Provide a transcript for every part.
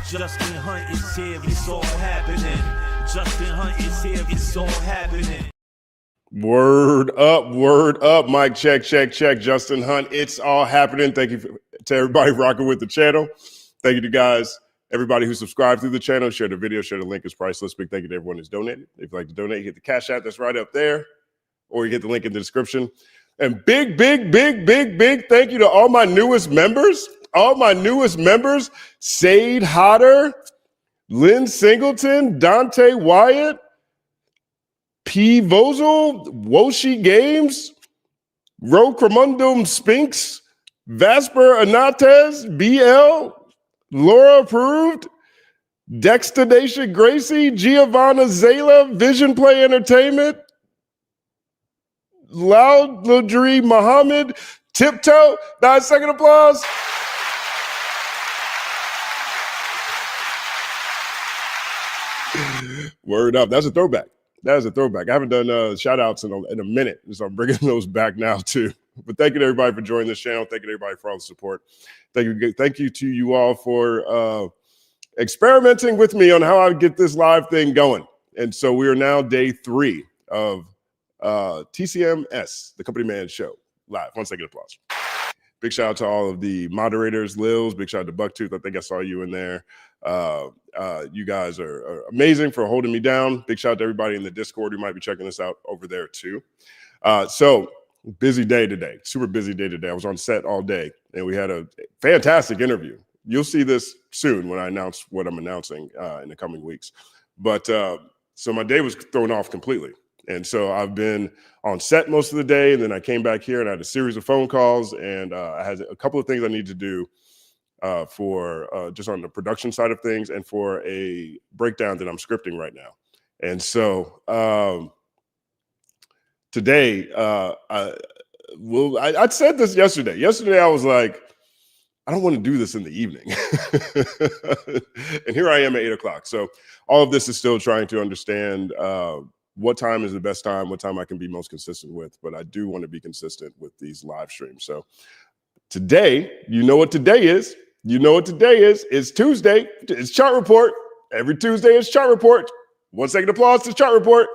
Justin Hunt is here, it's all happening. Justin Hunt is here, it's all happening. Word up, mic check. Justin Hunt, it's all happening. Thank you to everybody rocking with the channel. Thank you to guys, everybody who subscribed through the channel, share the video, share the link. It's priceless. Big thank you to everyone who's donated. If you'd like to donate, hit the Cash App that's right up there, or you get the link in the description. And big thank you to all my newest members. Sade Hodder, Lynn Singleton, Dante Wyatt, P. Vozel, Woshi Games, Ro Cremundum Spinks, Vasper Anates, BL, Laura Approved, Dextination Gracie, Giovanna Zayla, Vision Play Entertainment, Loud Ladri Muhammad, Tiptoe, 9-second applause. Word up. That's a throwback. I haven't done shout outs in a minute, so I'm bringing those back now too. But thank you to everybody for joining this channel. Thank you to everybody for all the support. Thank you to you all for experimenting with me on how I get this live thing going. And so we are now day 3 of TCMS, the Company Man Show, live. 1-second applause. Big shout out to all of the moderators, Lils. Big shout out to Bucktooth. I think I saw you in there. You guys are amazing for holding me down. Big shout out to everybody in the Discord who might be checking this out over there too. So busy day today, super busy day today. I was on set all day and we had a fantastic interview. You'll see this soon when I announce what I'm announcing in the coming weeks. But so my day was thrown off completely. And so I've been on set most of the day, and then I came back here and I had a series of phone calls, and I had a couple of things I need to do for just on the production side of things and for a breakdown that I'm scripting right now. And so today, I said this yesterday. Yesterday, I was like, I don't want to do this in the evening. And here I am at 8 o'clock. So all of this is still trying to understand what time is the best time, what time I can be most consistent with. But I do want to be consistent with these live streams. So today, you know what today is. It's Tuesday. It's Chart Report. Every Tuesday is Chart Report. 1-second applause to Chart Report.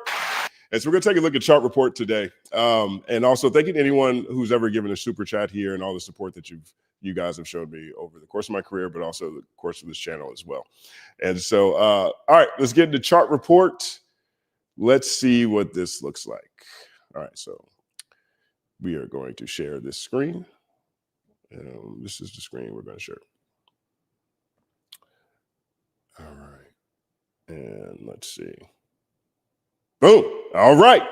And so we're going to take a look at Chart Report today. And also thank you to anyone who's ever given a super chat here and all the support that you guys have showed me over the course of my career, but also the course of this channel as well. And so, all right, let's get into Chart Report. Let's see what this looks like. All right, so we are going to share this screen. This is the screen we're going to share. All right, and let's see. Boom. All right,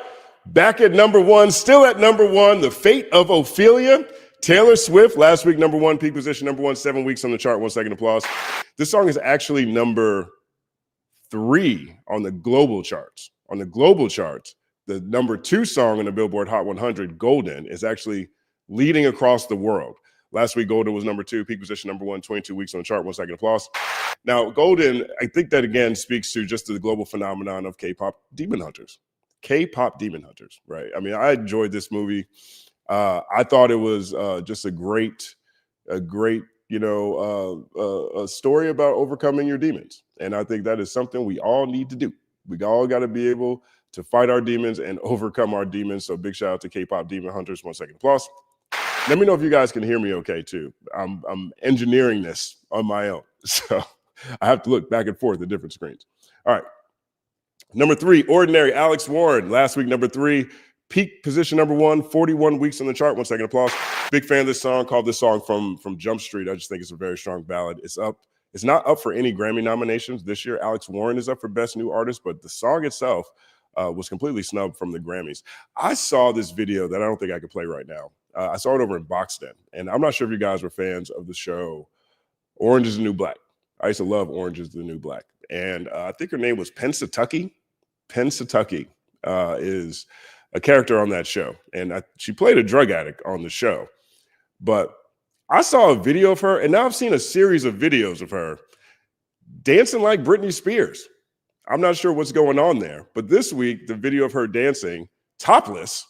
back at number 1, still at number 1, The Fate of Ophelia. Taylor Swift, last week, number 1, peak position, number 1, 7 weeks on the chart. 1-second applause. This song is actually number 3 on the global charts. On the global charts, the number 2 song on the Billboard Hot 100, Golden, is actually leading across the world. Last week, Golden was number 2, peak position number 1, 22 weeks on the chart. 1-second applause. Now, Golden, I think that again speaks to just the global phenomenon of K-pop demon hunters. K-pop demon hunters, right? I mean, I enjoyed this movie. I thought it was just a great, a story about overcoming your demons. And I think that is something we all need to do. We all got to be able to fight our demons and overcome our demons. So big shout out to K-pop demon hunters. 1-second applause. Let me know if you guys can hear me okay too. I'm engineering this on my own. So I have to look back and forth at different screens. All right. Number 3, Ordinary, Alex Warren. Last week, number 3, peak position number 1, 41 weeks on the chart. 1-second applause. Big fan of this song. Called this song from Jump Street. I just think it's a very strong ballad. It's not up for any Grammy nominations this year. Alex Warren is up for Best New Artist, but the song itself was completely snubbed from the Grammys. I saw this video that I don't think I could play right now. I saw it over in Boxden, and I'm not sure if you guys were fans of the show Orange is the New Black. I used to love Orange is the New Black. And I think her name was Pensatucky. Pensatucky is a character on that show. And she played a drug addict on the show. But I saw a video of her, and now I've seen a series of videos of her dancing like Britney Spears. I'm not sure what's going on there. But this week, the video of her dancing topless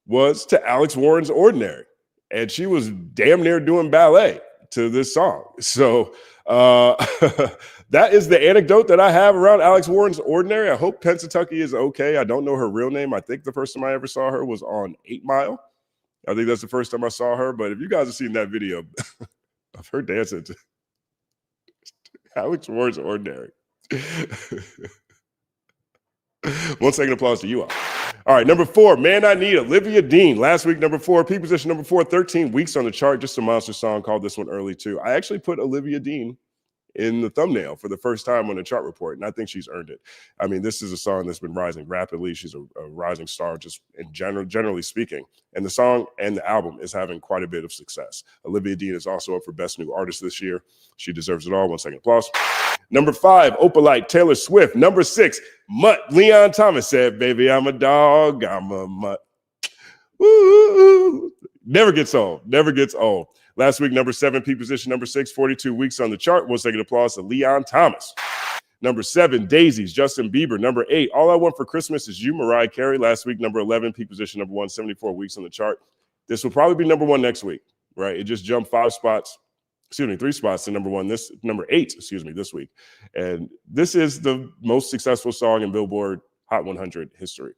was to Alex Warren's Ordinary. and she was damn near doing ballet to this song. So that is the anecdote that I have around Alex Warren's Ordinary. I hope Pennsatucky is okay. I don't know her real name. I think the first time I ever saw her was on 8 Mile. I think that's the first time I saw her. But if you guys have seen that video of her dancing to Alex Warren's Ordinary. 1 second applause to you all. All right, number 4, Man I Need, Olivia Dean. Last week, number 4, P position number 4, 13 weeks on the chart. Just a monster song, called this one early too. I actually put Olivia Dean in the thumbnail for the first time on the chart report, and I think she's earned it. I mean, this is a song that's been rising rapidly. She's a rising star just in generally speaking. And the song and the album is having quite a bit of success. Olivia Dean is also up for Best New Artist this year. She deserves it all. 1 second applause. Number 5, Opalite, Taylor Swift. Number 6, Mutt, Leon Thomas said, baby, I'm a dog, I'm a mutt. Woo! Never gets old, never gets old. Last week, number 7, P position number 6, 42 weeks on the chart. 1 second applause to Leon Thomas. Number 7, Daisies, Justin Bieber. Number 8, All I Want for Christmas Is You, Mariah Carey. Last week, number 11, P position number 1, 74 weeks on the chart. This will probably be number 1 next week, right? It just jumped 3 spots to number 8, this week. And this is the most successful song in Billboard Hot 100 history.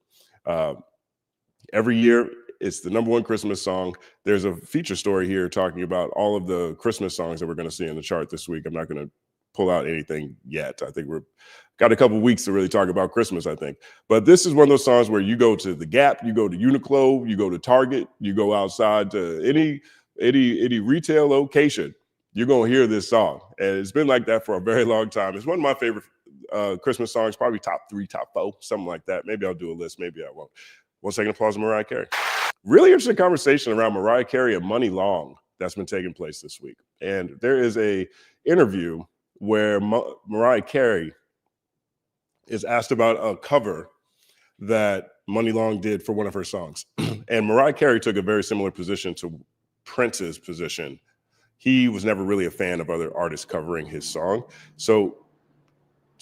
Every year, it's the number 1 Christmas song. There's a feature story here talking about all of the Christmas songs that we're going to see in the chart this week. I'm not going to pull out anything yet. I think we've got a couple weeks to really talk about Christmas, I think. But this is one of those songs where you go to the Gap, you go to Uniqlo, you go to Target, you go outside to any retail location, you're going to hear this song. And it's been like that for a very long time. It's one of my favorite Christmas songs, probably top 3, top 4, something like that. Maybe I'll do a list, maybe I won't. 1 second applause to Mariah Carey. Really interesting conversation around Mariah Carey and Money Long that's been taking place this week. And there is a interview where Mariah Carey is asked about a cover that Money Long did for one of her songs. And Mariah Carey took a very similar position to Prince's position. He was never really a fan of other artists covering his song. So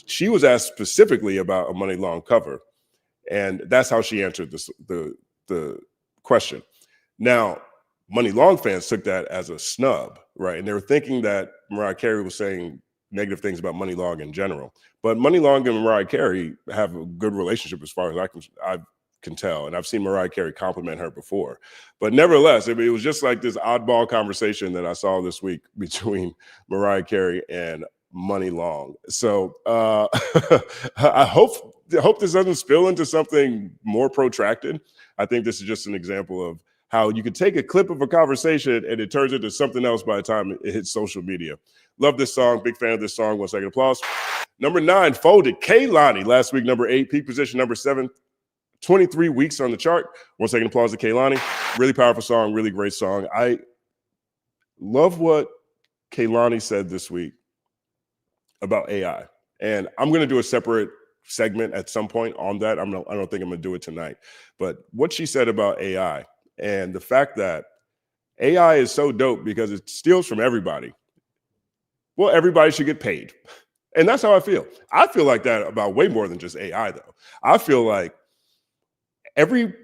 she was asked specifically about a Money Long cover. And that's how she answered the question. Now, Money Long fans took that as a snub, right? And they were thinking that Mariah Carey was saying negative things about Money Long in general. But Money Long and Mariah Carey have a good relationship as far as I can tell. And I've seen Mariah Carey compliment her before. But nevertheless, I mean, it was just like this oddball conversation that I saw this week between Mariah Carey and Money Long. So I hope this doesn't spill into something more protracted. I think this is just an example of how you could take a clip of a conversation and it turns into something else by the time it hits social media. Love this song. Big fan of this song. 1 second applause. Number 9, Folded, Kehlani. Last week, number 8, peak position number 7, 23 weeks on the chart. 1 second applause to Kehlani. Really powerful song. Really great song. I love what Kehlani said this week about AI. And I'm going to do a separate segment at some point on that. I don't think I'm going to do it tonight. But what she said about AI and the fact that AI is so dope because it steals from everybody. Well, everybody should get paid. And that's how I feel. I feel like that about way more than just AI, though. I feel like every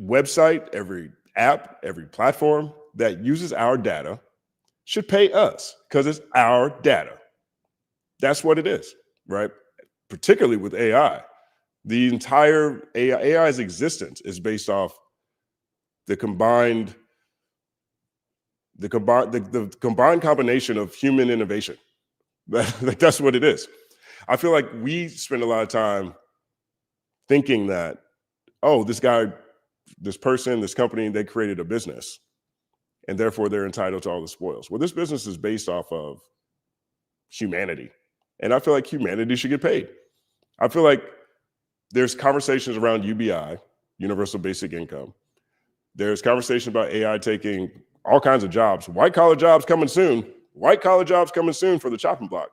website, every app, every platform that uses our data should pay us because it's our data. That's what it is, right? Particularly with AI. The entire AI's existence is based off the combined combination of human innovation. That's what it is. I feel like we spend a lot of time thinking that, oh, this guy, this person, this company, they created a business and therefore they're entitled to all the spoils. Well, this business is based off of humanity. And I feel like humanity should get paid. I feel like there's conversations around UBI, Universal Basic Income. There's conversation about AI taking all kinds of jobs. White collar jobs coming soon. White collar jobs coming soon for the chopping block.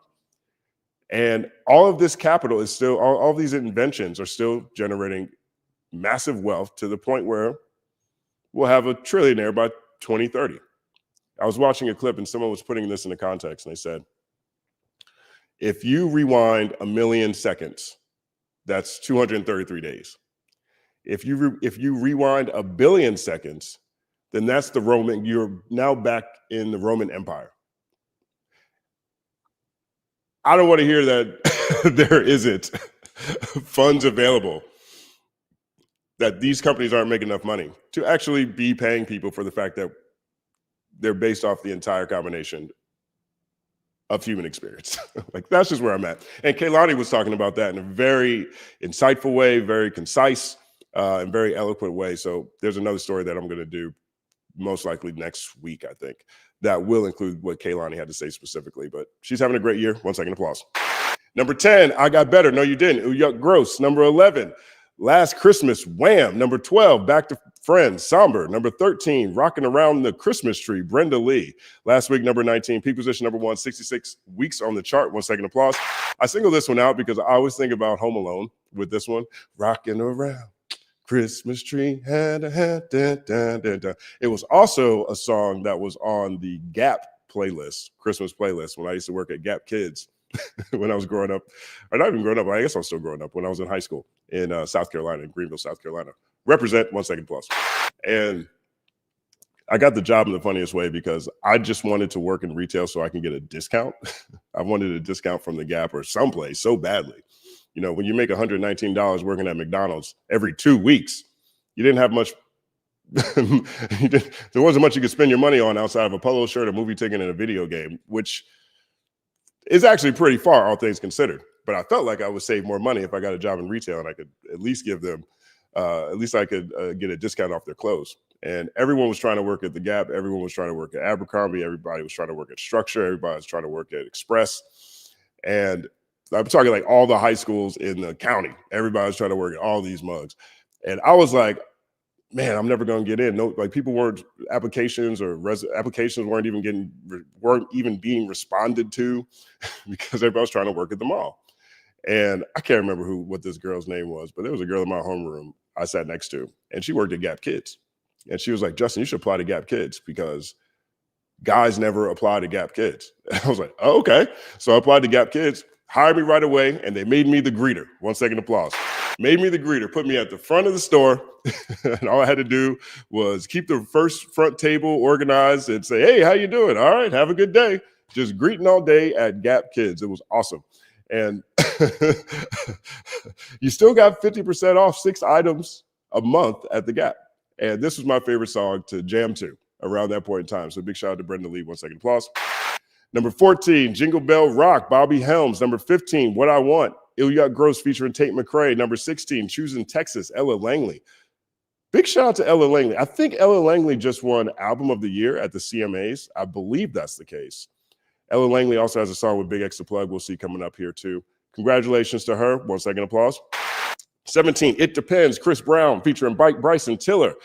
And all of this capital is still, all of these inventions are still generating massive wealth to the point where we'll have a trillionaire by 2030. I was watching a clip and someone was putting this into context and they said, if you rewind 1 million seconds, that's 233 days. If you rewind 1 billion seconds, then that's the Roman, you're now back in the Roman Empire. I don't want to hear that there isn't funds available, that these companies aren't making enough money to actually be paying people for the fact that they're based off the entire combination of human experience. Like, that's just where I'm at. And Kehlani was talking about that in a very insightful way, very concise, and very eloquent way. So there's another story that I'm going to do most likely next week, I think, that will include what Kehlani had to say specifically. But she's having a great year. 1 second, applause. Number 10, I Got Better. No, you didn't. Ooh, Yuck, Gross. Number 11, Last Christmas, Wham. Number 12, Back to Friends, Somber. Number 13, Rocking Around the Christmas Tree, Brenda Lee. Last week, number 19, peak position number 1, 66 weeks on the chart. 1 second, applause. I single this one out because I always think about Home Alone with this one. Rocking around Christmas tree, hand, It was also a song that was on the Gap playlist, Christmas playlist, when I used to work at Gap Kids when I was growing up. Or not even growing up, I guess I'm still growing up, when I was in high school in South Carolina, in Greenville, South Carolina. Represent. 1 second, applause. And I got the job in the funniest way because I just wanted to work in retail so I can get a discount. I wanted a discount from the Gap or someplace so badly. You know, when you make $119 working at McDonald's every 2 weeks, you didn't have much. There wasn't much you could spend your money on outside of a polo shirt, a movie ticket, and a video game, which is actually pretty far, all things considered. But I felt like I would save more money if I got a job in retail and I could at least give them, at least I could get a discount off their clothes. And everyone was trying to work at the Gap. Everyone was trying to work at Abercrombie. Everybody was trying to work at Structure. Everybody was trying to work at Express. And I'm talking like all the high schools in the county. Everybody was trying to work at all these mugs. And I was like, man, I'm never going to get in. No, like people weren't, applications weren't even being responded to because everybody was trying to work at the mall. And I can't remember what this girl's name was, but there was a girl in my homeroom I sat next to, and she worked at Gap Kids. And she was like, Justin, you should apply to Gap Kids because guys never apply to Gap Kids. And I was like, oh, okay. So I applied to Gap Kids, hired me right away, and they made me the greeter. 1 second, applause. Made me the greeter, put me at the front of the store, and all I had to do was keep the front table organized and say, hey, how you doing? All right, have a good day. Just greeting all day at Gap Kids. It was awesome. And you still got 50% off 6 items a month at the Gap. And this was my favorite song to jam to around that point in time. So big shout out to Brenda Lee. 1 second, applause. Number 14, Jingle Bell Rock, Bobby Helms. Number 15, What I Want, Ilya Gross featuring Tate McRae. Number 16, Choosing Texas, Ella Langley. Big shout out to Ella Langley. I think Ella Langley just won Album of the Year at the CMAs. I believe that's the case. Ella Langley also has a song with Big X the Plug we'll see coming up here too. Congratulations to her. 1 second, applause. 17, It Depends, Chris Brown featuring Bryson Tiller.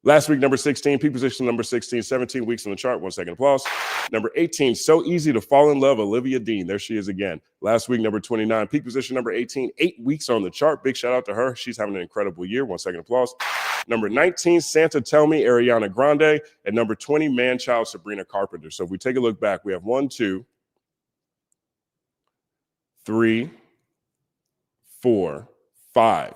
Last week, number 16, peak position number 16, 17 weeks on the chart. 1 second, applause. Number 18, So Easy to Fall in Love, Olivia Dean. There she is again. Last week, number 29, peak position number 18, 8 weeks on the chart. Big shout out to her. She's having an incredible year. 1 second, applause. Number 19, Santa Tell Me, Ariana Grande. And number 20, Man Child, Sabrina Carpenter. So if we take a look back, we have 1, 2, 3, 4, 5.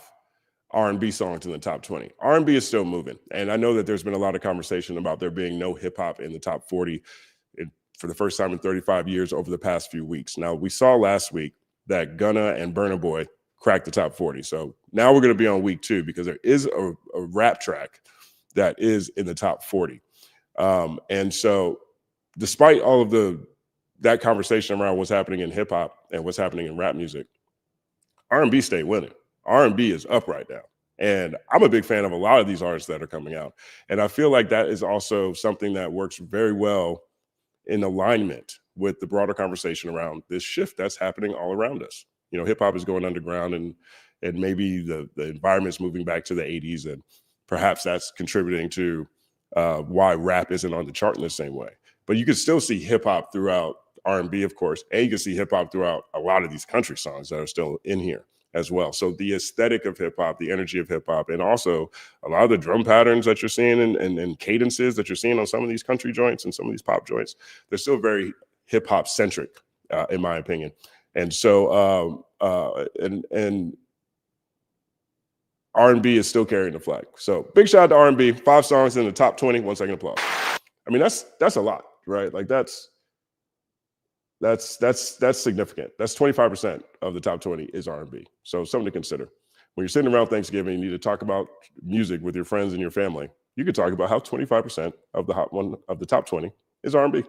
R&B songs in the top 20. R&B is still moving. And I know that there's been a lot of conversation about there being no hip hop in the top 40 for the first time in 35 years over the past few weeks. Now, we saw last week that Gunna and Burna Boy cracked the top 40. So now we're going to be on week 2 because there is a rap track that is in the top 40. And so despite all of that conversation around what's happening in hip hop and what's happening in rap music, R&B stay winning. R&B is up right now. And I'm a big fan of a lot of these artists that are coming out. And I feel like that is also something that works very well in alignment with the broader conversation around this shift that's happening all around us. You know, hip hop is going underground and maybe the environment's moving back to the 80s. And perhaps that's contributing to why rap isn't on the chart in the same way. But you can still see hip hop throughout R&B, of course, and you can see hip hop throughout a lot of these country songs that are still in here as well. So the aesthetic of hip hop, the energy of hip hop, and also a lot of the drum patterns that you're seeing and cadences that you're seeing on some of these country joints and some of these pop joints, they're still very hip hop centric, in my opinion. And so, and R&B is still carrying the flag. So big shout out to R&B. 5 songs in the top 20. 1 second applause. I mean, that's a lot, right? Like that's significant. That's 25% of the top 20 is R&B. So something to consider. When you're sitting around Thanksgiving, you need to talk about music with your friends and your family. You could talk about how 25% of the top 20 is R&B.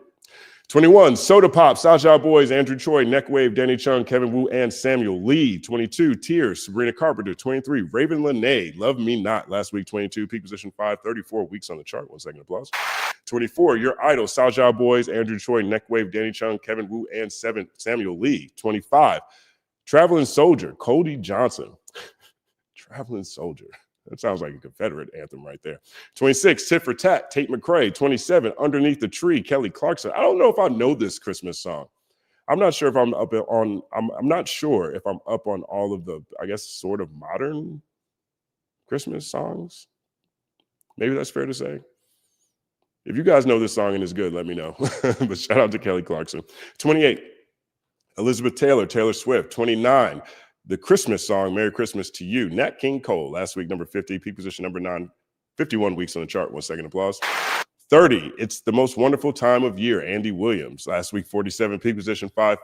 21, Soda Pop, South Side Boys, Andrew Choi, Neckwave, Danny Chung, Kevin Wu, and Samuel Lee. 22, Tears, Sabrina Carpenter. 23, Raven Lene, Love Me Not. Last week, 22, peak position 5, 34 weeks on the chart. 1 second applause. 24, Your Idol, South Side Boys, Andrew Choi, Neckwave, Danny Chung, Kevin Wu, and Samuel Lee. 25, Traveling Soldier, Cody Johnson. Traveling Soldier. That sounds like a Confederate anthem right there. 26, Tit for Tat, Tate McRae. 27, Underneath the Tree, Kelly Clarkson. I don't know if I know this Christmas song. I'm not sure if I'm up on. I'm not sure if I'm up on all of the, I guess, sort of modern Christmas songs. Maybe that's fair to say. If you guys know this song and it's good, let me know. But shout out to Kelly Clarkson. 28, Elizabeth Taylor, Taylor Swift. 29. The Christmas song, Merry Christmas to You, Nat King Cole. Last week, number 50, peak position number 9, 51 weeks on the chart. 1 second applause. 30, It's the Most Wonderful Time of Year, Andy Williams. Last week, 47, peak position 5,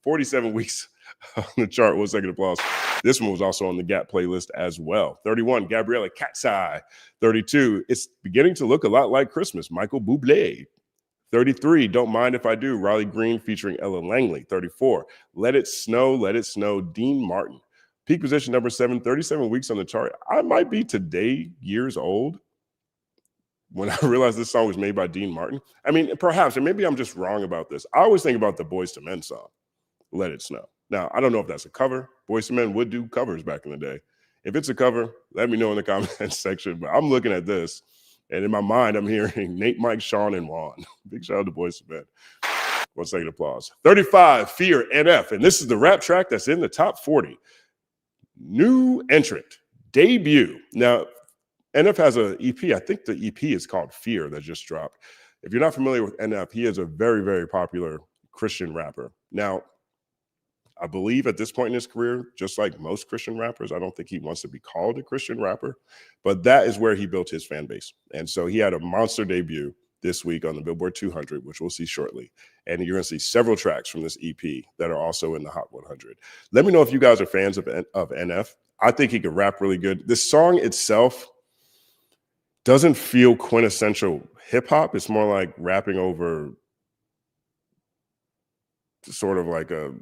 47 weeks on the chart. 1 second applause. This one was also on the Gap playlist as well. 31, Gabriella Katsai. 32, It's Beginning to Look a Lot Like Christmas, Michael Bublé. 33, Don't Mind If I Do, Riley Green featuring Ella Langley. 34, Let It Snow, Dean Martin. Peak position number 7, 37 weeks on the chart. I might be today years old when I realized this song was made by Dean Martin. I mean, perhaps, and maybe I'm just wrong about this. I always think about the Boyz II Men song, Let It Snow. Now, I don't know if that's a cover. Boyz II Men would do covers back in the day. If it's a cover, let me know in the comments section. But I'm looking at this, and in my mind, I'm hearing Nate, Mike, Sean, and Juan. Big shout out to Boyz II Men. 1 second applause. 35, Fear, NF. And this is the rap track that's in the top 40. New entrant, debut. Now, NF has an EP. I think the EP is called Fear that just dropped. If you're not familiar with NF, he is a very, very popular Christian rapper. Now, I believe at this point in his career, just like most Christian rappers, I don't think he wants to be called a Christian rapper, but that is where he built his fan base. And so he had a monster debut this week on the Billboard 200, which we'll see shortly. And you're going to see several tracks from this EP that are also in the Hot 100. Let me know if you guys are fans of NF. I think he could rap really good. This song itself doesn't feel quintessential hip hop. It's more like rapping over sort of like a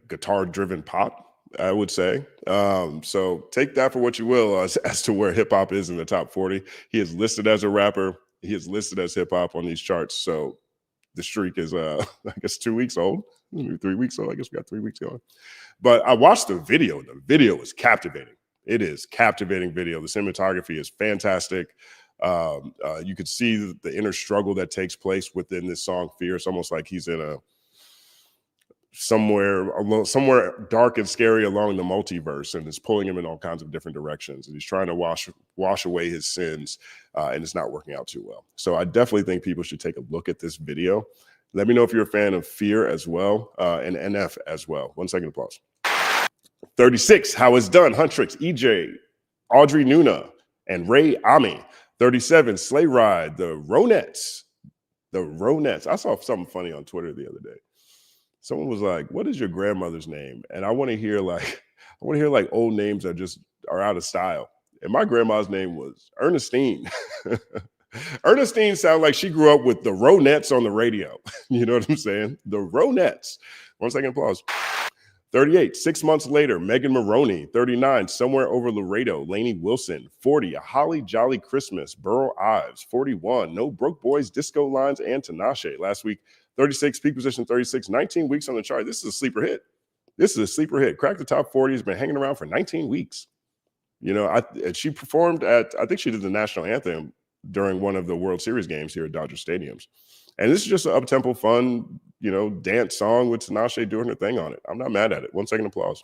guitar driven pop, I would say. So take that for what you will as to where hip hop is in the top 40. He is listed as a rapper. He is listed as hip hop on these charts. So the streak is, I guess, 2 weeks old, maybe 3 weeks old. I guess we got 3 weeks going. But I watched the video. The video is captivating. It is captivating video. The cinematography is fantastic. You could see the inner struggle that takes place within this song, Fear. It's almost like he's in a somewhere dark and scary along the multiverse, and it's pulling him in all kinds of different directions. And he's trying to wash away his sins, and it's not working out too well. So I definitely think people should take a look at this video. Let me know if you're a fan of Fear as well, and NF as well. 1 second applause. 36, How It's Done, Huntrix, EJ, Audrey Nuna, and Ray Ami. 37, Sleigh Ride, the Ronettes. The Ronettes. I saw something funny on Twitter the other day. Someone was like, "What is your grandmother's name?" And I want to hear like old names that just are out of style. And my grandma's name was Ernestine. Ernestine sounded like she grew up with the Ronettes on the radio. You know what I'm saying? The Ronettes. 1 second applause. 38, 6 months later, Megan Maroney. 39, Somewhere Over Laredo, Lainey Wilson. 40, A Holly Jolly Christmas, Burl Ives. 41, No Broke Boys, Disco Lines, and Tinashe. Last week, 36, peak position 36, 19 weeks on the chart. This is a sleeper hit. This is a sleeper hit. Cracked the top 40. Has been hanging around for 19 weeks. You know, she performed I think she did the national anthem during one of the World Series games here at Dodger Stadiums. And this is just an up-tempo, fun, dance song with Tinashe doing her thing on it. I'm not mad at it. 1 second applause.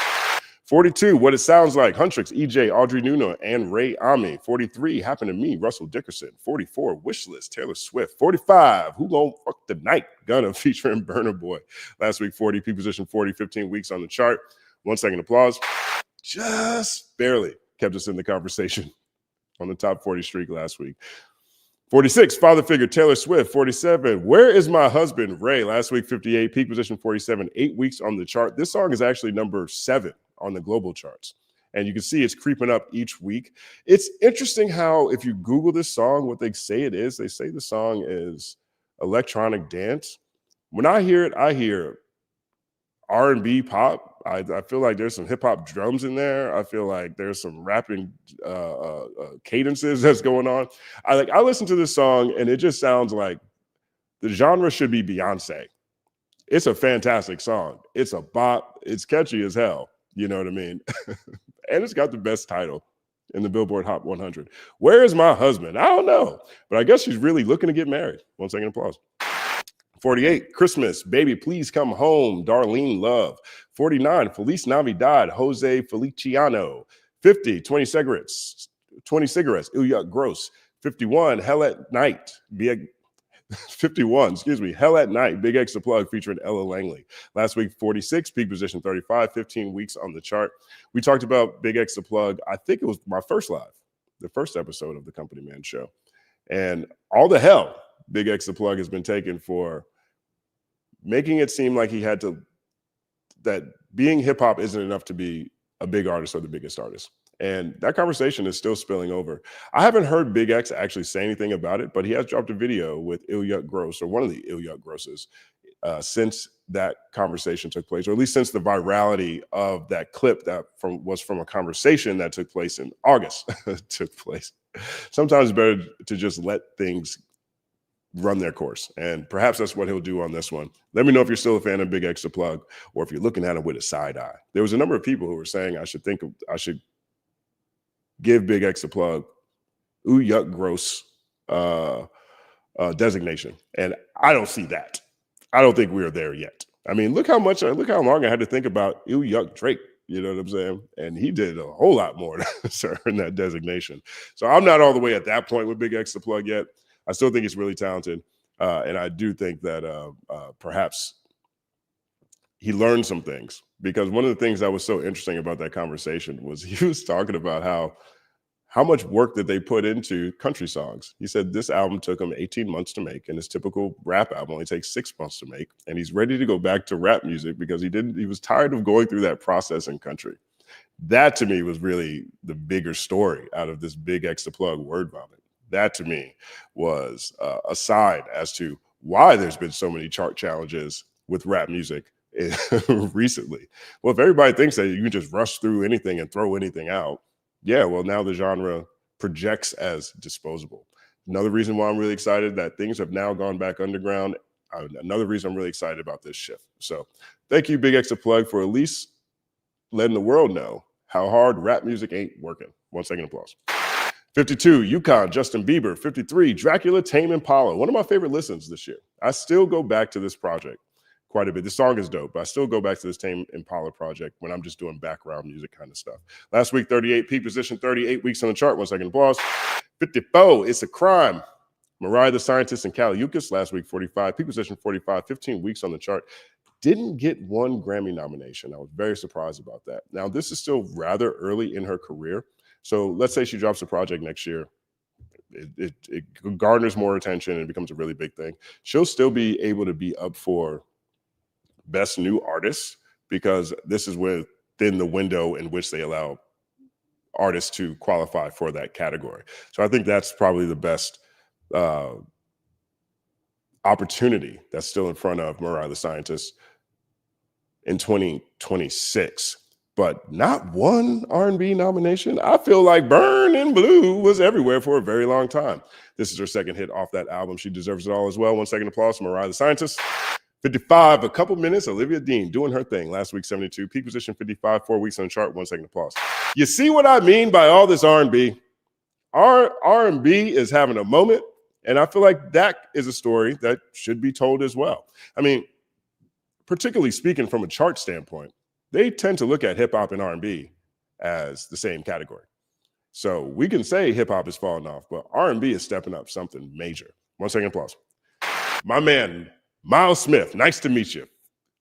42, What It Sounds Like, Huntrix, EJ, Audrey Nuna, and Ray Ami. 43, Happened to Me, Russell Dickerson. 44, Wish List, Taylor Swift. 45, Who Gon' Fuck the Night, Gunna featuring Burna Boy. Last week, 40, peak position 40, 15 weeks on the chart. 1 second applause. Just barely kept us in the conversation on the top 40 streak last week. 46, Father Figure, Taylor Swift. 47, Where Is My Husband, Ray. Last week, 58, peak position 47, 8 weeks on the chart. This song is actually number 7 on the global charts. And you can see it's creeping up each week. It's interesting how if you Google this song, what they say it is, they say the song is electronic dance. When I hear R&B pop. I feel like there's some hip hop drums in there. I feel like there's some rapping cadences that's going on. I listen to this song and it just sounds like the genre should be Beyonce. It's a fantastic song. It's a bop. It's catchy as hell. You know what I mean? And it's got the best title in the Billboard Hot 100. Where is my husband? I don't know, but I guess she's really looking to get married. 1 second applause. 48, Christmas, Baby Please Come Home, Darlene Love. 49, Feliz Navidad, Jose Feliciano. 50, 20 cigarettes, Ill Yuck Gross. 51, Hell at Night, 51, Hell at Night, Big X The Plug featuring Ella Langley. Last week, 46, peak position 35, 15 weeks on the chart. We talked about Big X The Plug. I think it was my first live, the first episode of the Company Man Show. And all the hell Big X The Plug has been taken for making it seem like he had to, that being hip hop isn't enough to be a big artist or the biggest artist. And that conversation is still spilling over. I haven't heard Big X actually say anything about it, but he has dropped a video with Ill Yuck Gross, or one of the Ill Yuck Grosses, since that conversation took place, or at least since the virality of that clip that was from a conversation that took place in August took place. Sometimes it's better to just let things run their course. And perhaps that's what he'll do on this one. Let me know if you're still a fan of Big X The Plug, or if you're looking at him with a side eye. There was a number of people who were saying I should give Big X The Plug ooh yuck gross designation. And I don't see that. I don't think we're there yet. I mean, look how long I had to think about ooh yuck Drake. You know what I'm saying? And he did a whole lot more to earn that designation. So I'm not all the way at that point with Big X The Plug yet. I still think he's really talented. And I do think that perhaps he learned some things, because one of the things that was so interesting about that conversation was he was talking about how much work that they put into country songs. He said this album took him 18 months to make, and his typical rap album only takes 6 months to make. And he's ready to go back to rap music because he was tired of going through that process in country. That to me was really the bigger story out of this Big X The Plug word vomit. That to me was a sign as to why there's been so many chart challenges with rap music recently. Well, if everybody thinks that you can just rush through anything and throw anything out, yeah, well, now the genre projects as disposable. Another reason why I'm really excited that things have now gone back underground. Another reason I'm really excited about this shift. So thank you, Big X The Plug, for at least letting the world know how hard rap music ain't working. 1 second applause. 52, Yukon, Justin Bieber. 53, Dracula, Tame Impala. One of my favorite listens this year. I still go back to this project quite a bit. This song is dope, but I still go back to this Tame Impala project when I'm just doing background music kind of stuff. Last week, 38, peak position 38 weeks on the chart. 1 second applause. 54, It's a Crime. Mariah the Scientist and Kali Uchis. Last week, 45, peak position 45, 15 weeks on the chart. Didn't get one Grammy nomination. I was very surprised about that. Now, this is still rather early in her career. So let's say she drops a project next year. It garners more attention and becomes a really big thing. She'll still be able to be up for Best New Artist, because this is within the window in which they allow artists to qualify for that category. So I think that's probably the best opportunity that's still in front of Mariah the Scientist in 2026. But not one R&B nomination. I feel like Burnin' Blue was everywhere for a very long time. This is her second hit off that album. She deserves it all as well. 1 second applause for Mariah the Scientist. 55, A Couple Minutes, Olivia Dean doing her thing. Last week, 72, peak position 55, 4 weeks on the chart. 1 second applause. You see what I mean by all this R&B? R&B is having a moment, and I feel like that is a story that should be told as well. I mean, particularly speaking from a chart standpoint, they tend to look at hip hop and R&B as the same category. So we can say hip hop is falling off, but R&B is stepping up something major. 1 second applause. My man, Miles Smith, nice to meet you.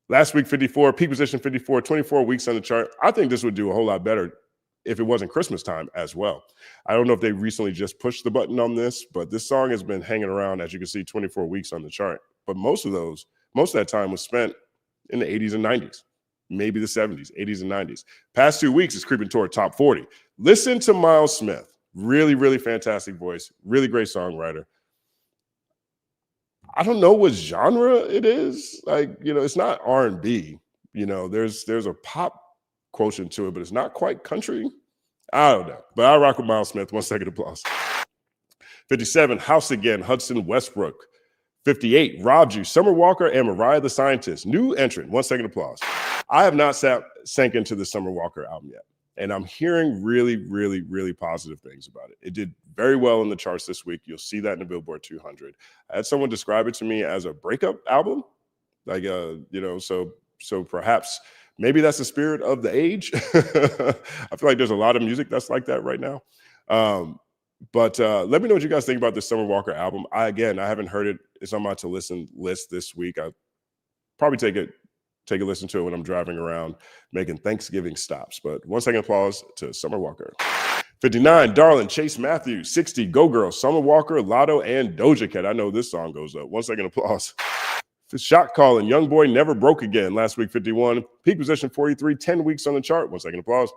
Last week, 54, peak position 54, 24 weeks on the chart. I think this would do a whole lot better if it wasn't Christmas time as well. I don't know if they recently just pushed the button on this, but this song has been hanging around, as you can see, 24 weeks on the chart. But most of that time was spent in the 80s and 90s, maybe the 70s, 80s and 90s. Past 2 weeks, it's creeping toward top 40. Listen to Miles Smith. Really, really fantastic voice. Really great songwriter. I don't know what genre it is. Like, it's not R&B. There's a pop quotient to it, but it's not quite country. I don't know. But I rock with Miles Smith. 1 second applause. 57, House Again, Hudson Westbrook. 58, Robbed You, Summer Walker and Mariah the Scientist. New entrant. 1 second applause. I have not sank into the Summer Walker album yet, and I'm hearing really, really, really positive things about it. It did very well in the charts this week. You'll see that in the Billboard 200. I had someone describe it to me as a breakup album, like so perhaps maybe that's the spirit of the age. I feel like there's a lot of music that's like that right now. But let me know what you guys think about this Summer Walker album. I haven't heard it. It's on my to listen list this week. I'll probably take a listen to it when I'm driving around making Thanksgiving stops. But 1 second applause to Summer Walker. 59, Darlin', Chase Matthews. 60, Go Girl, Summer Walker, Lotto, and Doja Cat. I know this song goes up. 1 second applause. Shot Calling, Young Boy Never Broke Again. Last week, 51. Peak position 43, 10 weeks on the chart. 1 second applause.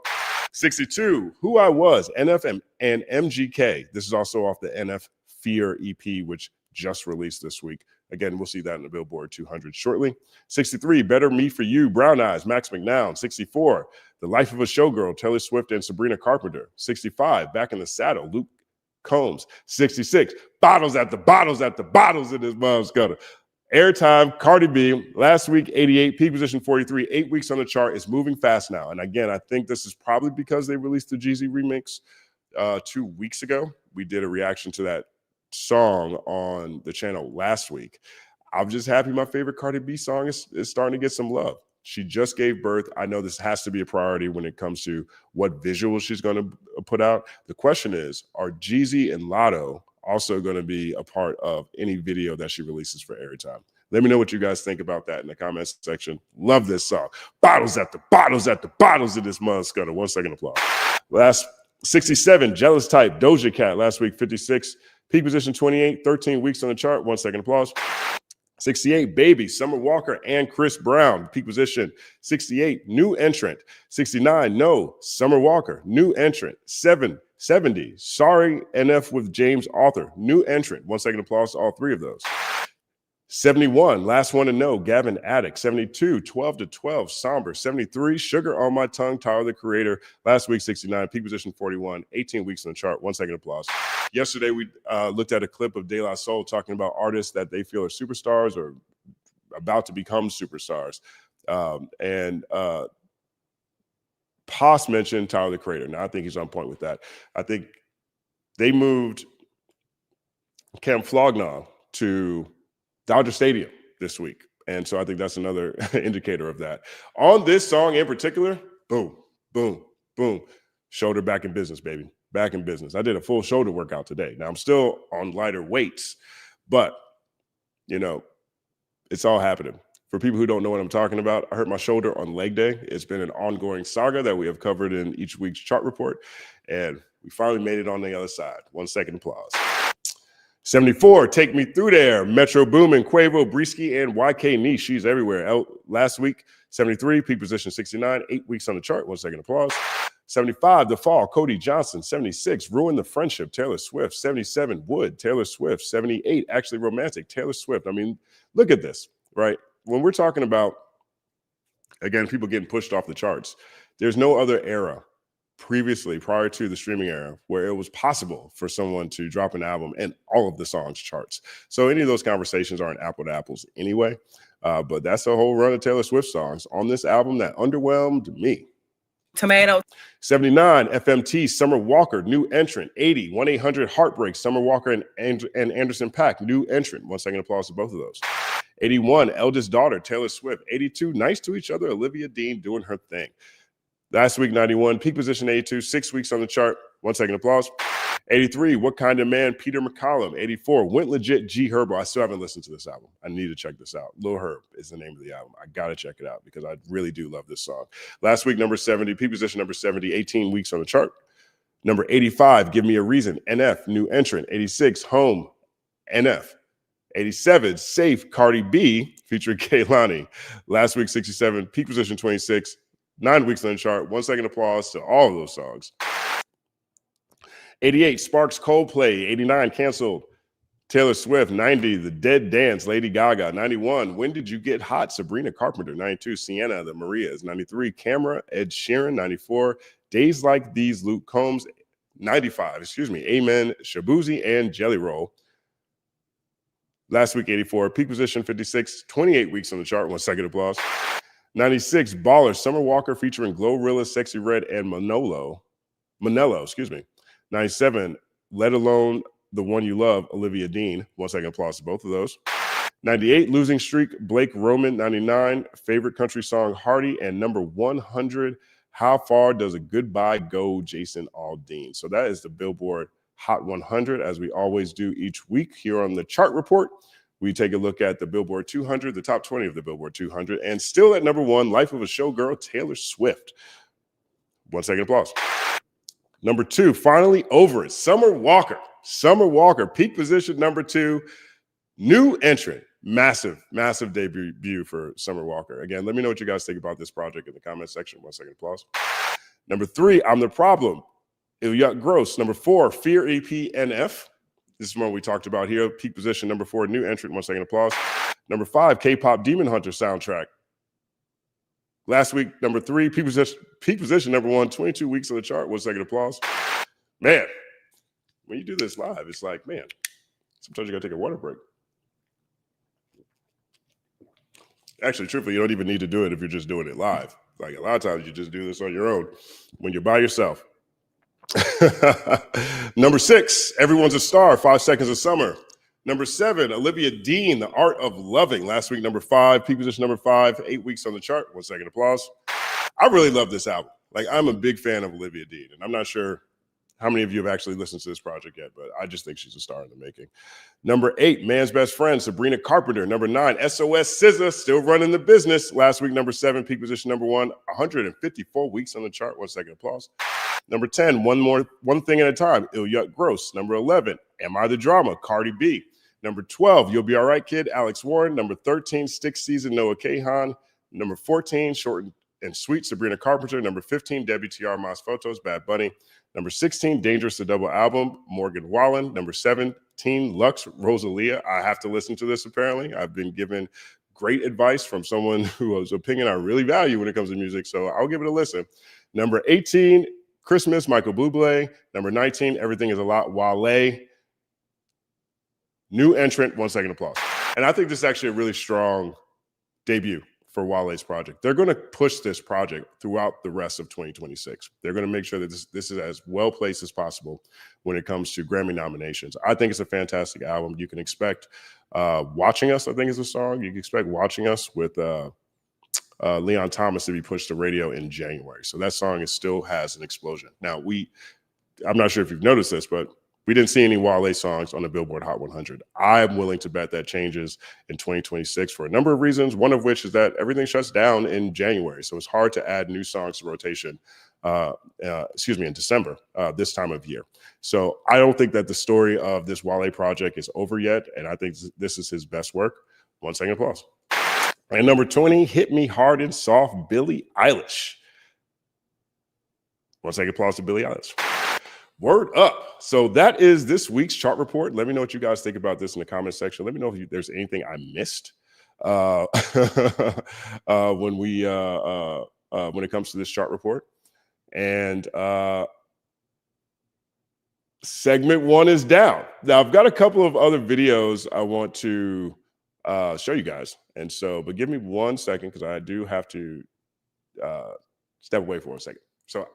62, Who I Was, NF and MGK. This is also off the NF Fear EP, which just released this week. Again, we'll see that in the Billboard 200 shortly. 63, Better Me For You, Brown Eyes, Max McNown. 64, The Life of a Showgirl, Taylor Swift and Sabrina Carpenter. 65, Back in the Saddle, Luke Combs. 66, Bottles at the Bottles at the Bottles in this mom's gutter. Airtime, Cardi B, last week, 88, peak position 43, 8 weeks on the chart. It's moving fast now. And again, I think this is probably because they released the Jeezy remix 2 weeks ago. We did a reaction to that song on the channel last week. I'm just happy my favorite Cardi B song is starting to get some love. She just gave birth. I know this has to be a priority when it comes to what visuals she's going to put out. The question is, are Jeezy and Lotto also going to be a part of any video that she releases for airtime? Let me know what you guys think about that in the comments section. Love this song. Bottles at the bottles at the bottles of this month's gutter. 1 second applause. Last 67, Jealous Type, Doja Cat. Last week, 56. Peak position 28, 13 weeks on the chart. 1 second applause. 68, Baby, Summer Walker and Chris Brown. Peak position 68, new entrant. 69, No, Summer Walker, new entrant. 70, Sorry NF with James Arthur, new entrant. 1 second applause to all three of those. 71, Last One to Know, Gavin Addict. 72, 12 to 12, Somber. 73, Sugar on My Tongue, Tyler the Creator. Last week, 69, peak position 41, 18 weeks on the chart. 1 second applause. Yesterday, we looked at a clip of De La Soul talking about artists that they feel are superstars or about to become superstars. Poss mentioned Tyler the Creator. Now, I think he's on point with that. I think they moved Cam Flognaw to Dodger Stadium this week. And so I think that's another indicator of that. On this song in particular, boom, boom, boom. Shoulder back in business, baby. Back in business. I did a full shoulder workout today. Now I'm still on lighter weights, but it's all happening. For people who don't know what I'm talking about, I hurt my shoulder on leg day. It's been an ongoing saga that we have covered in each week's chart report, and we finally made it on the other side. 1 second applause. 74, Take Me Through There, Metro Boomin, Quavo, Brisky, and YK Niche. She's everywhere. Out last week, 73, peak position 69, 8 weeks on the chart. 1 second applause. 75, The Fall, Cody Johnson. 76, Ruin the Friendship, Taylor Swift. 77, Wood, Taylor Swift. 78, Actually Romantic, Taylor Swift. I mean, look at this, right? When we're talking about, again, people getting pushed off the charts, there's no other era prior to the streaming era where it was possible for someone to drop an album and all of the songs charts. So any of those conversations aren't apple to apples anyway. But that's a whole run of Taylor Swift songs on this album that underwhelmed me. Tomato. 79, FMT, Summer Walker, new entrant. 80, 1-800 Heartbreak, Summer Walker and Anderson .Paak, new entrant. 1 second applause to both of those. 81, Eldest Daughter, Taylor Swift. 82, Nice to Each Other, Olivia Dean doing her thing. Last week, 91, peak position 82, 6 weeks on the chart. 1 second applause. 83, What Kind of Man, Peter McCollum. 84, Went Legit, G Herbo. I still haven't listened to this album. I need to check this out. Lil Herb is the name of the album. I got to check it out because I really do love this song. Last week, number 70, P position number 70, 18 weeks on the chart. Number 85, Give Me a Reason, NF, new entrant. 86, Home, NF. 87, Safe, Cardi B, featuring Kehlani. Last week, 67, peak position 26, 9 weeks on the chart. 1 second applause to all of those songs. 88, Sparks, Coldplay. 89, Canceled, Taylor Swift. 90, The Dead Dance, Lady Gaga. 91, When Did You Get Hot, Sabrina Carpenter. 92, Sienna, The Marias. 93, Camera, Ed Sheeran. 94, Days Like These, Luke Combs. 95, Amen, Shabuzi and Jelly Roll. Last week, 84, peak position 56, 28 weeks on the chart. 1 second applause. 96, Baller, Summer Walker featuring Glorilla, Sexy Red, and Manello. 97, Let Alone the One You Love, Olivia Dean. 1 second applause to both of those. 98, Losing Streak, Blake Roman. 99, Favorite Country Song, Hardy. And number 100, How Far Does a Goodbye Go, Jason Aldean. So that is the Billboard Hot 100, as we always do each week here on the Chart Report. We take a look at the Billboard 200, the top 20 of the Billboard 200, and still at number 1, Life of a Showgirl, Taylor Swift. 1 second applause. Number 2, finally over it, Summer Walker. Summer Walker, peak position number 2, new entrant. Massive debut for Summer Walker. Again, let me know what you guys think about this project in the comment section. 1 second applause. Number 3, I'm the Problem. Ilyat Gross. Number 4, Fear EP NF. This is one we talked about here. Peak position number 4, new entrant. 1 second applause. Number 5, K-pop Demon Hunter soundtrack. Last week, number 3, peak position number 1, 22 weeks on the chart. 1 second applause. Man, when you do this live, it's like, man, sometimes you gotta take a water break. Actually, truthfully, you don't even need to do it if you're just doing it live. Like a lot of times you just do this on your own when you're by yourself. Number 6, Everyone's a Star, 5 Seconds of Summer. Number 7, Olivia Dean, The Art of Loving. Last week, number 5, peak position number 5, 8 weeks on the chart. 1 second applause. I really love this album. Like, I'm a big fan of Olivia Dean, and I'm not sure how many of you have actually listened to this project yet, but I just think she's a star in the making. Number 8, Man's Best Friend, Sabrina Carpenter. Number 9, SOS SZA, still running the business. Last week, number 7, peak position number 1, 154 weeks on the chart. 1 second applause. Number 10, One Thing at a Time, Ilyat Gross. Number 11, Am I the Drama, Cardi B. Number 12, You'll Be All Right, Kid, Alex Warren. Number 13, Stick Season, Noah Kahan. Number 14, Short and Sweet, Sabrina Carpenter. Number 15, WTR, Mas Photos, Bad Bunny. Number 16, Dangerous, the double album, Morgan Wallen. Number 17, Lux, Rosalia. I have to listen to this, apparently. I've been given great advice from someone whose opinion I really value when it comes to music, so I'll give it a listen. Number 18, Christmas, Michael Bublé. Number 19, Everything Is a Lot, Wale. New entrant, 1 second applause. And I think this is actually a really strong debut for Wale's project. They're going to push this project throughout the rest of 2026. They're going to make sure that this is as well placed as possible when it comes to Grammy nominations. I think it's a fantastic album. You can expect Watching Us, I think is a song. You can expect Watching Us with Leon Thomas to be pushed to radio in January. So that song still has an explosion. Now, I'm not sure if you've noticed this, but we didn't see any Wale songs on the Billboard Hot 100. I'm willing to bet that changes in 2026 for a number of reasons, one of which is that everything shuts down in January. So it's hard to add new songs to rotation, in December, this time of year. So I don't think that the story of this Wale project is over yet, and I think this is his best work. 1 second applause. And number 20, Hit Me Hard and Soft, Billie Eilish. 1 second applause to Billie Eilish. Word up. So that is this week's chart report. Let me know what you guys think about this in the comment section. Let me know if there's anything I missed when it comes to this chart report. And segment 1 is down. Now I've got a couple of other videos I want to show you guys. And so, but give me 1 second because I do have to step away for a second. So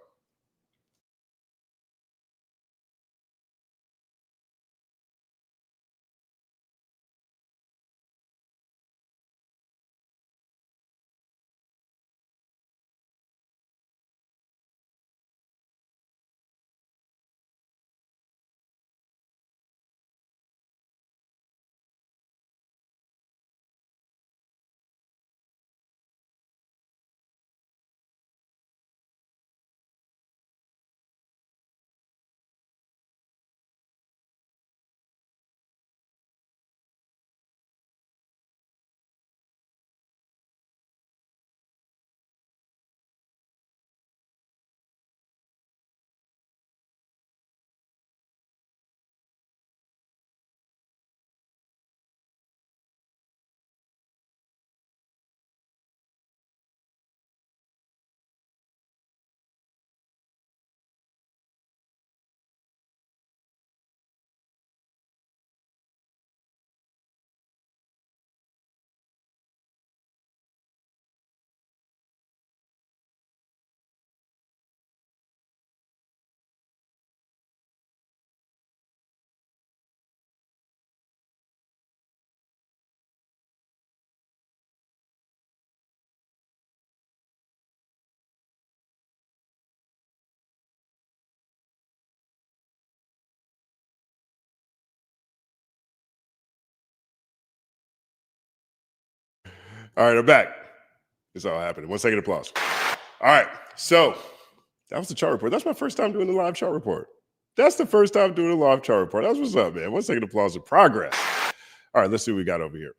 All right, I'm back. It's all happening. 1 second applause. All right, so that was the chart report. That's my first time doing the live chart report. That's the first time doing a live chart report. That's what's up, man. 1 second applause of progress. All right, let's see what we got over here.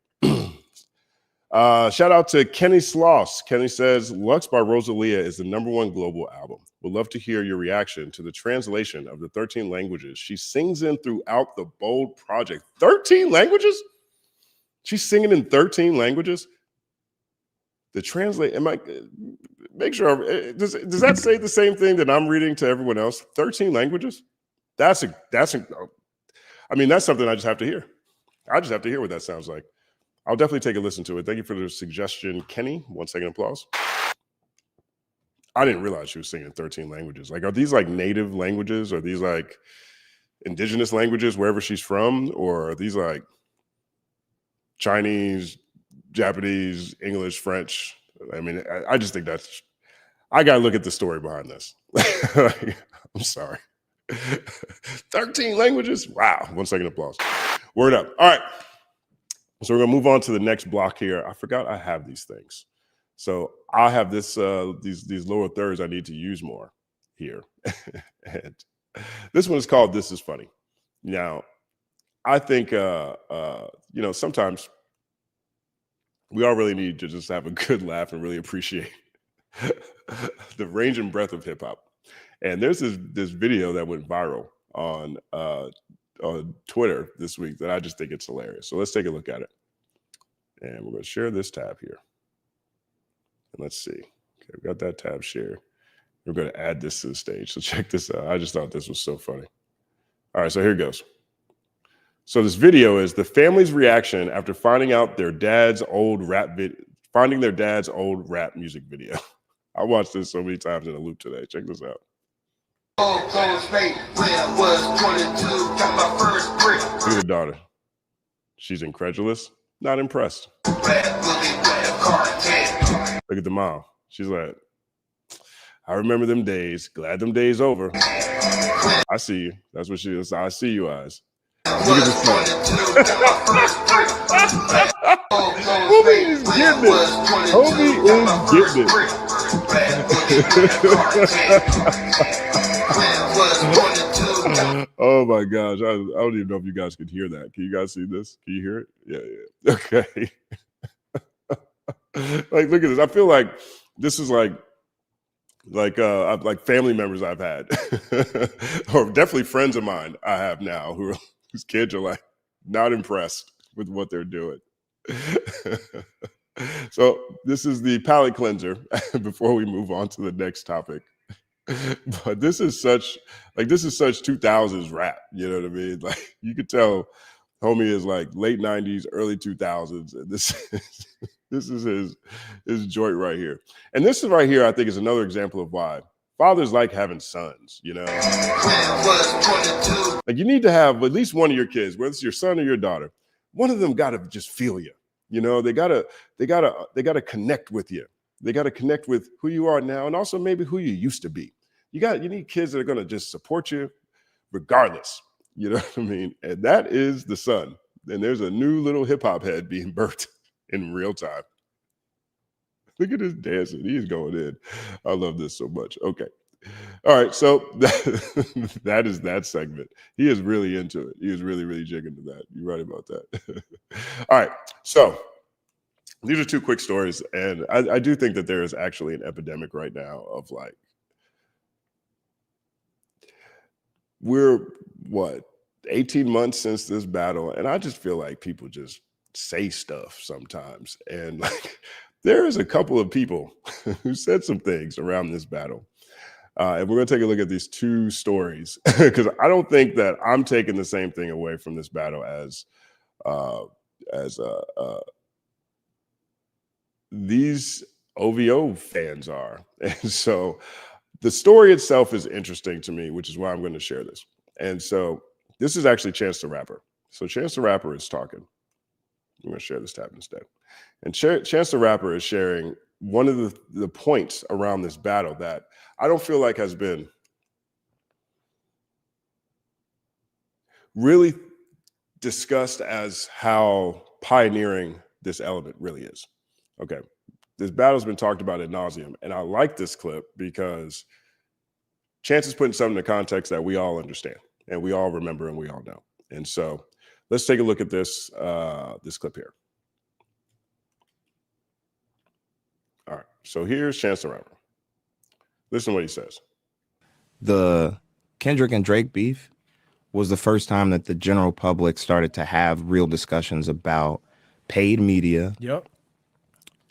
Shout out to Kenny Sloss. Kenny says, Lux by Rosalia is the #1 global album. Would love to hear your reaction to the translation of the 13 languages she sings in throughout the Bold project. 13 languages? She's singing in 13 languages? The translate, make sure, does that say the same thing that I'm reading to everyone else? 13 languages? That's something I just have to hear. I just have to hear what that sounds like. I'll definitely take a listen to it. Thank you for the suggestion, Kenny. 1 second applause. I didn't realize she was singing in 13 languages. Like, are these like native languages? Are these like indigenous languages wherever she's from? Or are these like Chinese, Japanese, English, French? I mean, I just think I got to look at the story behind this. I'm sorry. 13 languages? Wow. 1 second applause. Word up. All right. So we're gonna move on to the next block here. I forgot I have these things. So I have this these lower thirds I need to use more here. And this one is called This Is Funny. Now, I think sometimes we all really need to just have a good laugh and really appreciate the range and breadth of hip hop. And there's this video that went viral on Twitter this week that I just think it's hilarious. So let's take a look at it. And we're going to share this tab here. And let's see. Okay, we got that tab shared. We're going to add this to the stage. So check this out. I just thought this was so funny. All right, so here it goes. So this video is the family's reaction after finding their dad's old rap music video. I watched this so many times in a loop today. Check this out. Look at the daughter. She's incredulous, not impressed. Look at the mom. She's like, I remember them days. Glad them days over. I see you. That's what she is. I see you eyes. Look at this son. Homie is getting it. Homie is getting it. Oh my gosh. I don't even know if you guys can hear that. Can you guys see this? Can you hear it? Yeah. Okay. Like, look at this. I feel like this is like family members I've had, or definitely friends of mine I have now whose kids are like not impressed with what they're doing. So this is the palate cleanser before we move on to the next topic. But this is such 2000s rap, you know what I mean? Like, you could tell homie is like late 90s, early 2000s, and this is his joint right here. And this is right here, I think, is another example of why fathers like having sons, you know? Like, you need to have at least one of your kids, whether it's your son or your daughter, one of them got to just feel you. You know, they gotta connect with you. They got to connect with who you are now and also maybe who you used to be. You need kids that are going to just support you regardless. You know what I mean? And that is the son. And there's a new little hip hop head being birthed in real time. Look at his dancing. He's going in. I love this so much. Okay. All right. So that is that segment. He is really into it. He is really, really jigging to that. You're right about that. All right. So these are two quick stories. And I do think that there is actually an epidemic right now of like, we're 18 months since this battle. And I just feel like people just say stuff sometimes. And like, there is a couple of people who said some things around this battle. And we're going to take a look at these two stories because I don't think that I'm taking the same thing away from this battle as these OVO fans are. And so the story itself is interesting to me, which is why I'm going to share this. And so this is actually Chance the Rapper. So Chance the Rapper is talking. I'm going to share this tab instead. And Chance the Rapper is sharing one of the points around this battle that I don't feel like has been really discussed as how pioneering this element really is. Okay. This battle's been talked about ad nauseum. And I like this clip because Chance is putting something in context that we all understand and we all remember and we all know. And so let's take a look at this this clip here. All right. So here's Chance the Rapper. Listen to what he says. The Kendrick and Drake beef was the first time that the general public started to have real discussions about paid media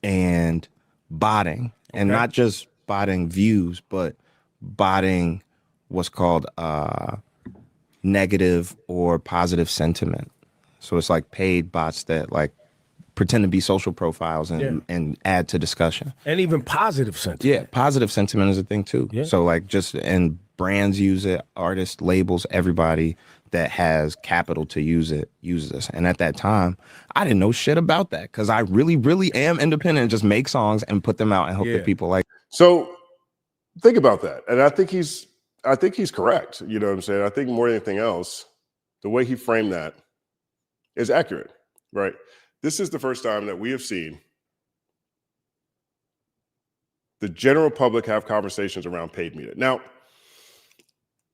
and botting, and not just botting views, but botting what's called negative or positive sentiment. So it's like paid bots that like pretend to be social profiles and add to discussion. And even positive sentiment. Yeah, positive sentiment is a thing too. Yeah. So like and brands use it, artists, labels, everybody that has capital to use it uses this. And at that time, I didn't know shit about that because I really, really am independent and just make songs and put them out and hope that people like. So think about that. And I think he's correct. You know what I'm saying? I think more than anything else, the way he framed that is accurate, right? This is the first time that we have seen the general public have conversations around paid media. Now,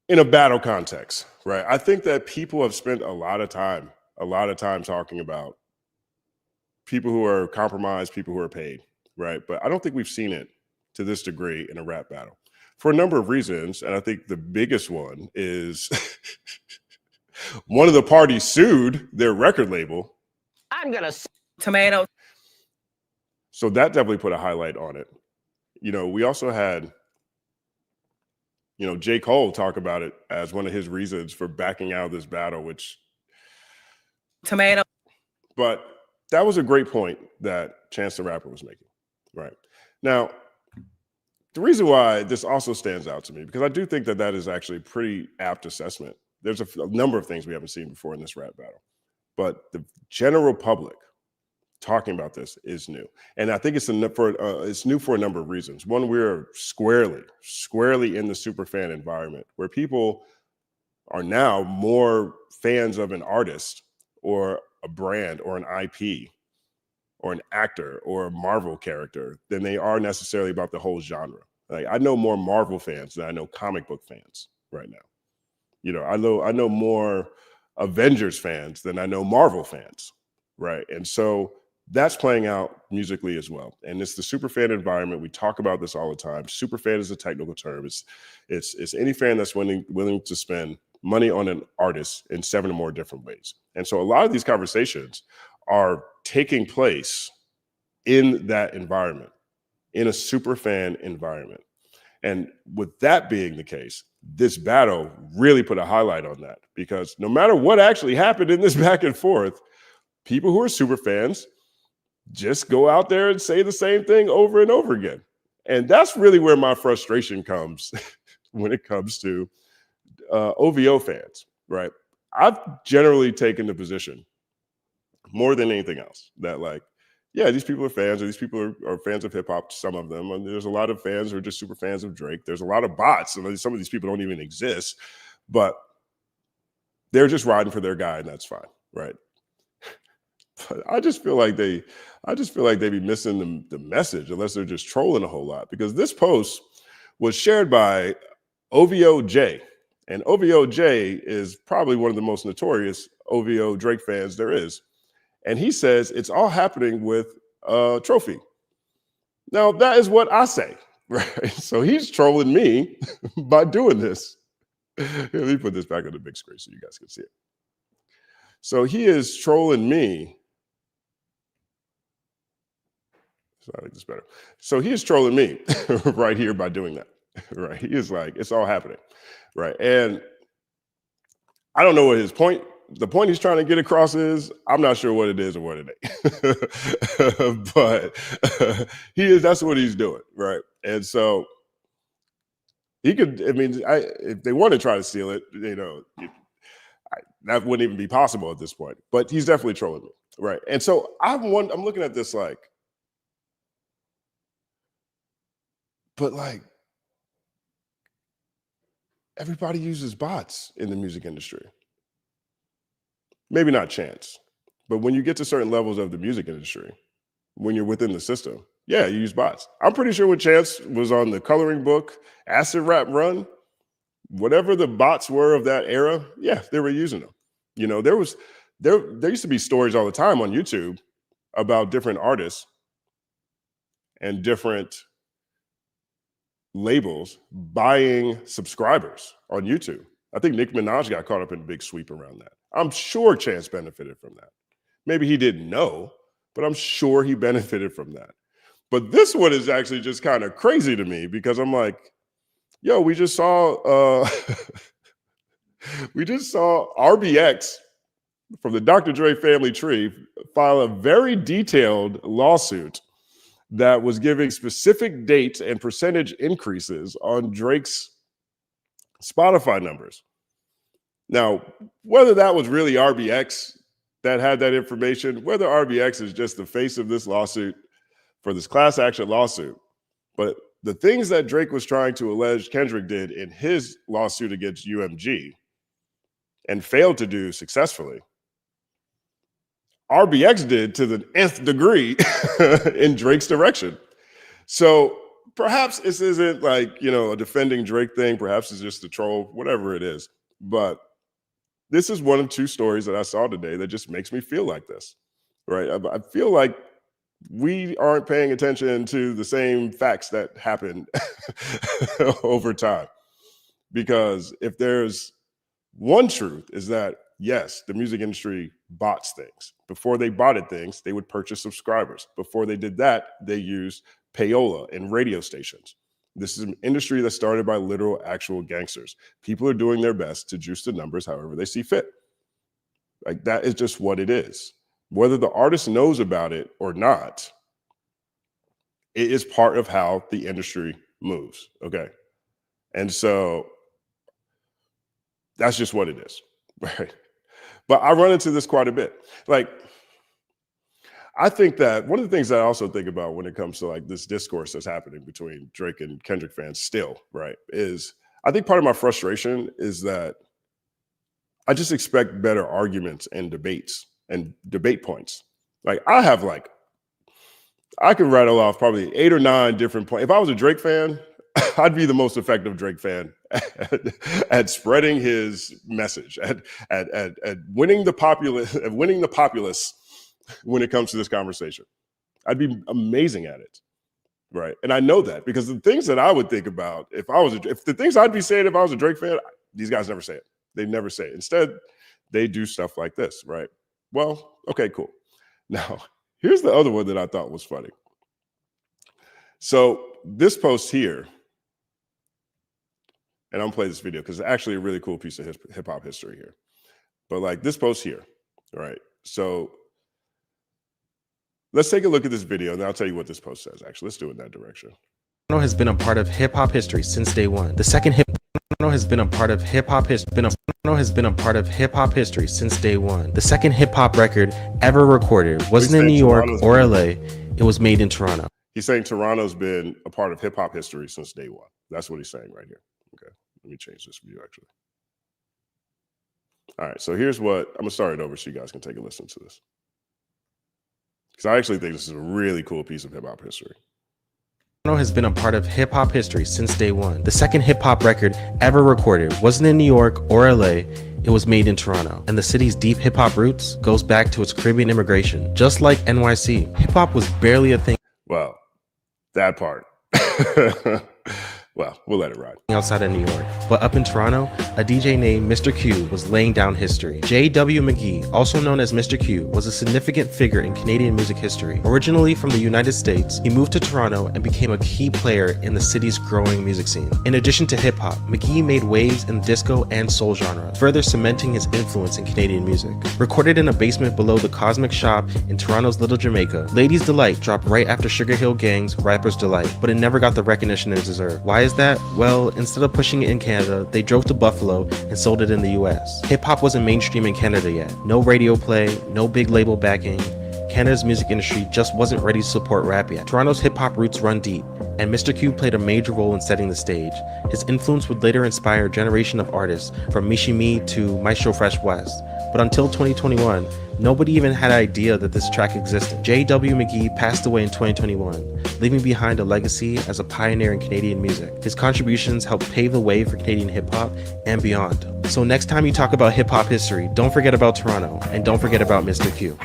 in a battle context, right? I think that people have spent a lot of time talking about people who are compromised, people who are paid, right? But I don't think we've seen it to this degree in a rap battle for a number of reasons. And I think the biggest one is one of the parties sued their record label. I'm gonna tomato. So that definitely put a highlight on it. You know, we also had, you know, J. Cole talk about it as one of his reasons for backing out of this battle, which tomato. But that was a great point that Chance the Rapper was making, right? Now, the reason why this also stands out to me, because I do think that that is actually a pretty apt assessment. There's a number of things we haven't seen before in this rap battle, but the general public talking about this is new. And I think it's new for a number of reasons. One, we're squarely in the super fan environment where people are now more fans of an artist or a brand or an IP or an actor or a Marvel character than they are necessarily about the whole genre. Like I know more Marvel fans than I know comic book fans right now. You know, I know more Avengers fans than I know Marvel fans, right? And so that's playing out musically as well. And it's the superfan environment. We talk about this all the time. Superfan is a technical term. It's any fan that's willing to spend money on an artist in 7 or more different ways. And so a lot of these conversations are taking place in that environment, in a superfan environment. And with that being the case, this battle really put a highlight on that, because no matter what actually happened in this back and forth, people who are super fans just go out there and say the same thing over and over again. And that's really where my frustration comes when it comes to OVO fans, right? I've generally taken the position more than anything else that, like, yeah, these people are fans, or these people are fans of hip hop, some of them. And there's a lot of fans who are just super fans of Drake. There's a lot of bots. And some of these people don't even exist, but they're just riding for their guy, and that's fine, right? But I just feel like they be missing the message, unless they're just trolling a whole lot. Because this post was shared by OVO-J, and OVO-J is probably one of the most notorious OVO Drake fans there is. And he says it's all happening with Trophy. Now, that is what I say, right? So he's trolling me by doing this. Here, let me put this back on the big screen so you guys can see it. So he is trolling me. So I think this better. So he is trolling me right here by doing that, right? He is like, it's all happening, right? And I don't know what the point he's trying to get across is. I'm not sure what it is or what it ain't. But that's what he's doing, right? And so he could, I mean, if they want to try to steal it, you know, that wouldn't even be possible at this point. But he's definitely trolling me, right? And so I'm looking at this like, but like, everybody uses bots in the music industry. Maybe not Chance, but when you get to certain levels of the music industry, when you're within the system. Yeah, you use bots. I'm pretty sure when Chance was on the Coloring Book, Acid Rap Run, whatever the bots were of that era, yeah, they were using them. You know, there used to be stories all the time on YouTube about different artists and different labels buying subscribers on YouTube. I think Nicki Minaj got caught up in a big sweep around that. I'm sure Chance benefited from that. Maybe he didn't know, but I'm sure he benefited from that. But this one is actually just kind of crazy to me because I'm like, yo, we just saw RBX from the Dr. Dre family tree file a very detailed lawsuit that was giving specific dates and percentage increases on Drake's Spotify numbers. Now, whether that was really RBX that had that information, whether RBX is just the face of this lawsuit for this class action lawsuit, but the things that Drake was trying to allege Kendrick did in his lawsuit against UMG and failed to do successfully, RBX did to the nth degree in Drake's direction. So perhaps this isn't like, you know, a defending Drake thing. Perhaps it's just a troll, whatever it is. But this is one of two stories that I saw today that just makes me feel like this, right? I feel like we aren't paying attention to the same facts that happen over time. Because if there's one truth is that, yes, the music industry bots things. Before they botted things, they would purchase subscribers. Before they did that, they used payola and radio stations. This is an industry that started by literal, actual gangsters. People are doing their best to juice the numbers however they see fit. Like, that is just what it is. Whether the artist knows about it or not, it is part of how the industry moves, okay? And so that's just what it is, right? But I run into this quite a bit. Like, I think that one of the things that I also think about when it comes to like this discourse that's happening between Drake and Kendrick fans still, right, is I think part of my frustration is that I just expect better arguments and debates and debate points. Like, I could rattle off probably 8 or 9 different points. If I was a Drake fan, I'd be the most effective Drake fan at spreading his message, at winning the populace when it comes to this conversation. I'd be amazing at it, right? And I know that because the things that I would think about if the things I'd be saying if I was a Drake fan, these guys never say it. They never say it. Instead, they do stuff like this, right? Well, okay, cool. Now, here's the other one that I thought was funny. So this post here, and I'm gonna play this video because it's actually a really cool piece of hip hop history here. But like this post here, all right? So let's take a look at this video and I'll tell you what this post says. Actually, let's do it in that direction. Toronto has been a part of hip hop history since day one. The second hip Toronto has been a part of hip hop history. Toronto has been a part of hip hop history since day one. The second hip hop record ever recorded wasn't in New York or LA. It was made in Toronto. He's saying Toronto's been a part of hip hop history since day one. That's what he's saying right here. Okay, let me change this view actually. All right, so here's what I'm gonna start it over so you guys can take a listen to this. Because I actually think this is a really cool piece of hip hop history. Toronto has been a part of hip hop history since day one. The second hip hop record ever recorded wasn't in New York or LA. It was made in Toronto. And the city's deep hip hop roots goes back to its Caribbean immigration. Just like NYC, hip hop was barely a thing. Well, that part. Well, we'll let it ride. Outside of New York. But up in Toronto, a DJ named Mr. Q was laying down history. J.W. McGee, also known as Mr. Q, was a significant figure in Canadian music history. Originally from the United States, he moved to Toronto and became a key player in the city's growing music scene. In addition to hip-hop, McGee made waves in the disco and soul genre, further cementing his influence in Canadian music. Recorded in a basement below the Cosmic Shop in Toronto's Little Jamaica, Ladies Delight dropped right after Sugar Hill Gang's Rapper's Delight, but it never got the recognition it deserved. Why is that? Well, instead of pushing it in Canada, they drove to Buffalo and sold it in the US. Hip-hop wasn't mainstream in Canada yet. No radio play, no big label backing. Canada's music industry just wasn't ready to support rap yet. Toronto's hip-hop roots run deep, and Mr. Q played a major role in setting the stage. His influence would later inspire a generation of artists, from Michie Mee to Maestro Fresh West. But until 2021, Nobody even had an idea that this track existed. J.W. McGee passed away in 2021, leaving behind a legacy as a pioneer in Canadian music. His contributions helped pave the way for Canadian hip-hop and beyond. So next time you talk about hip-hop history, don't forget about Toronto, and don't forget about Mr. Q.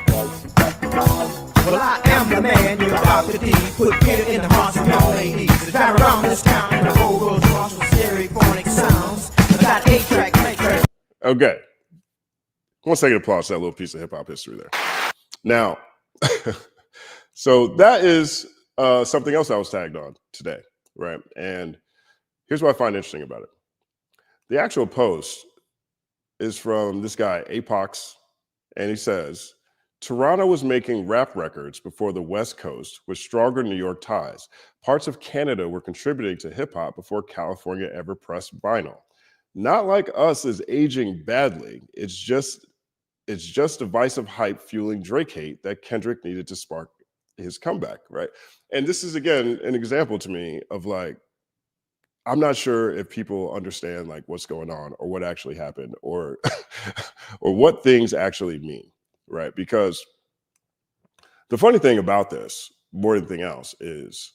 Well, I am the man you're about to D. Put it in the hearts of young ladies. To drive around this town and the whole world's lost with stereophonic sounds. I got 8-track. Okay. 1 second applause to that little piece of hip hop history there. Now, so that is something else I was tagged on today, right? And here's what I find interesting about it. The actual post is from this guy, Apox, and he says, Toronto was making rap records before the West Coast with stronger New York ties. Parts of Canada were contributing to hip hop before California ever pressed vinyl. Not like us is aging badly. It's just divisive hype fueling Drake hate that Kendrick needed to spark his comeback, right? And this is, again, an example to me of like, I'm not sure if people understand like what's going on or what actually happened or or what things actually mean, right? Because the funny thing about this, more than anything else, is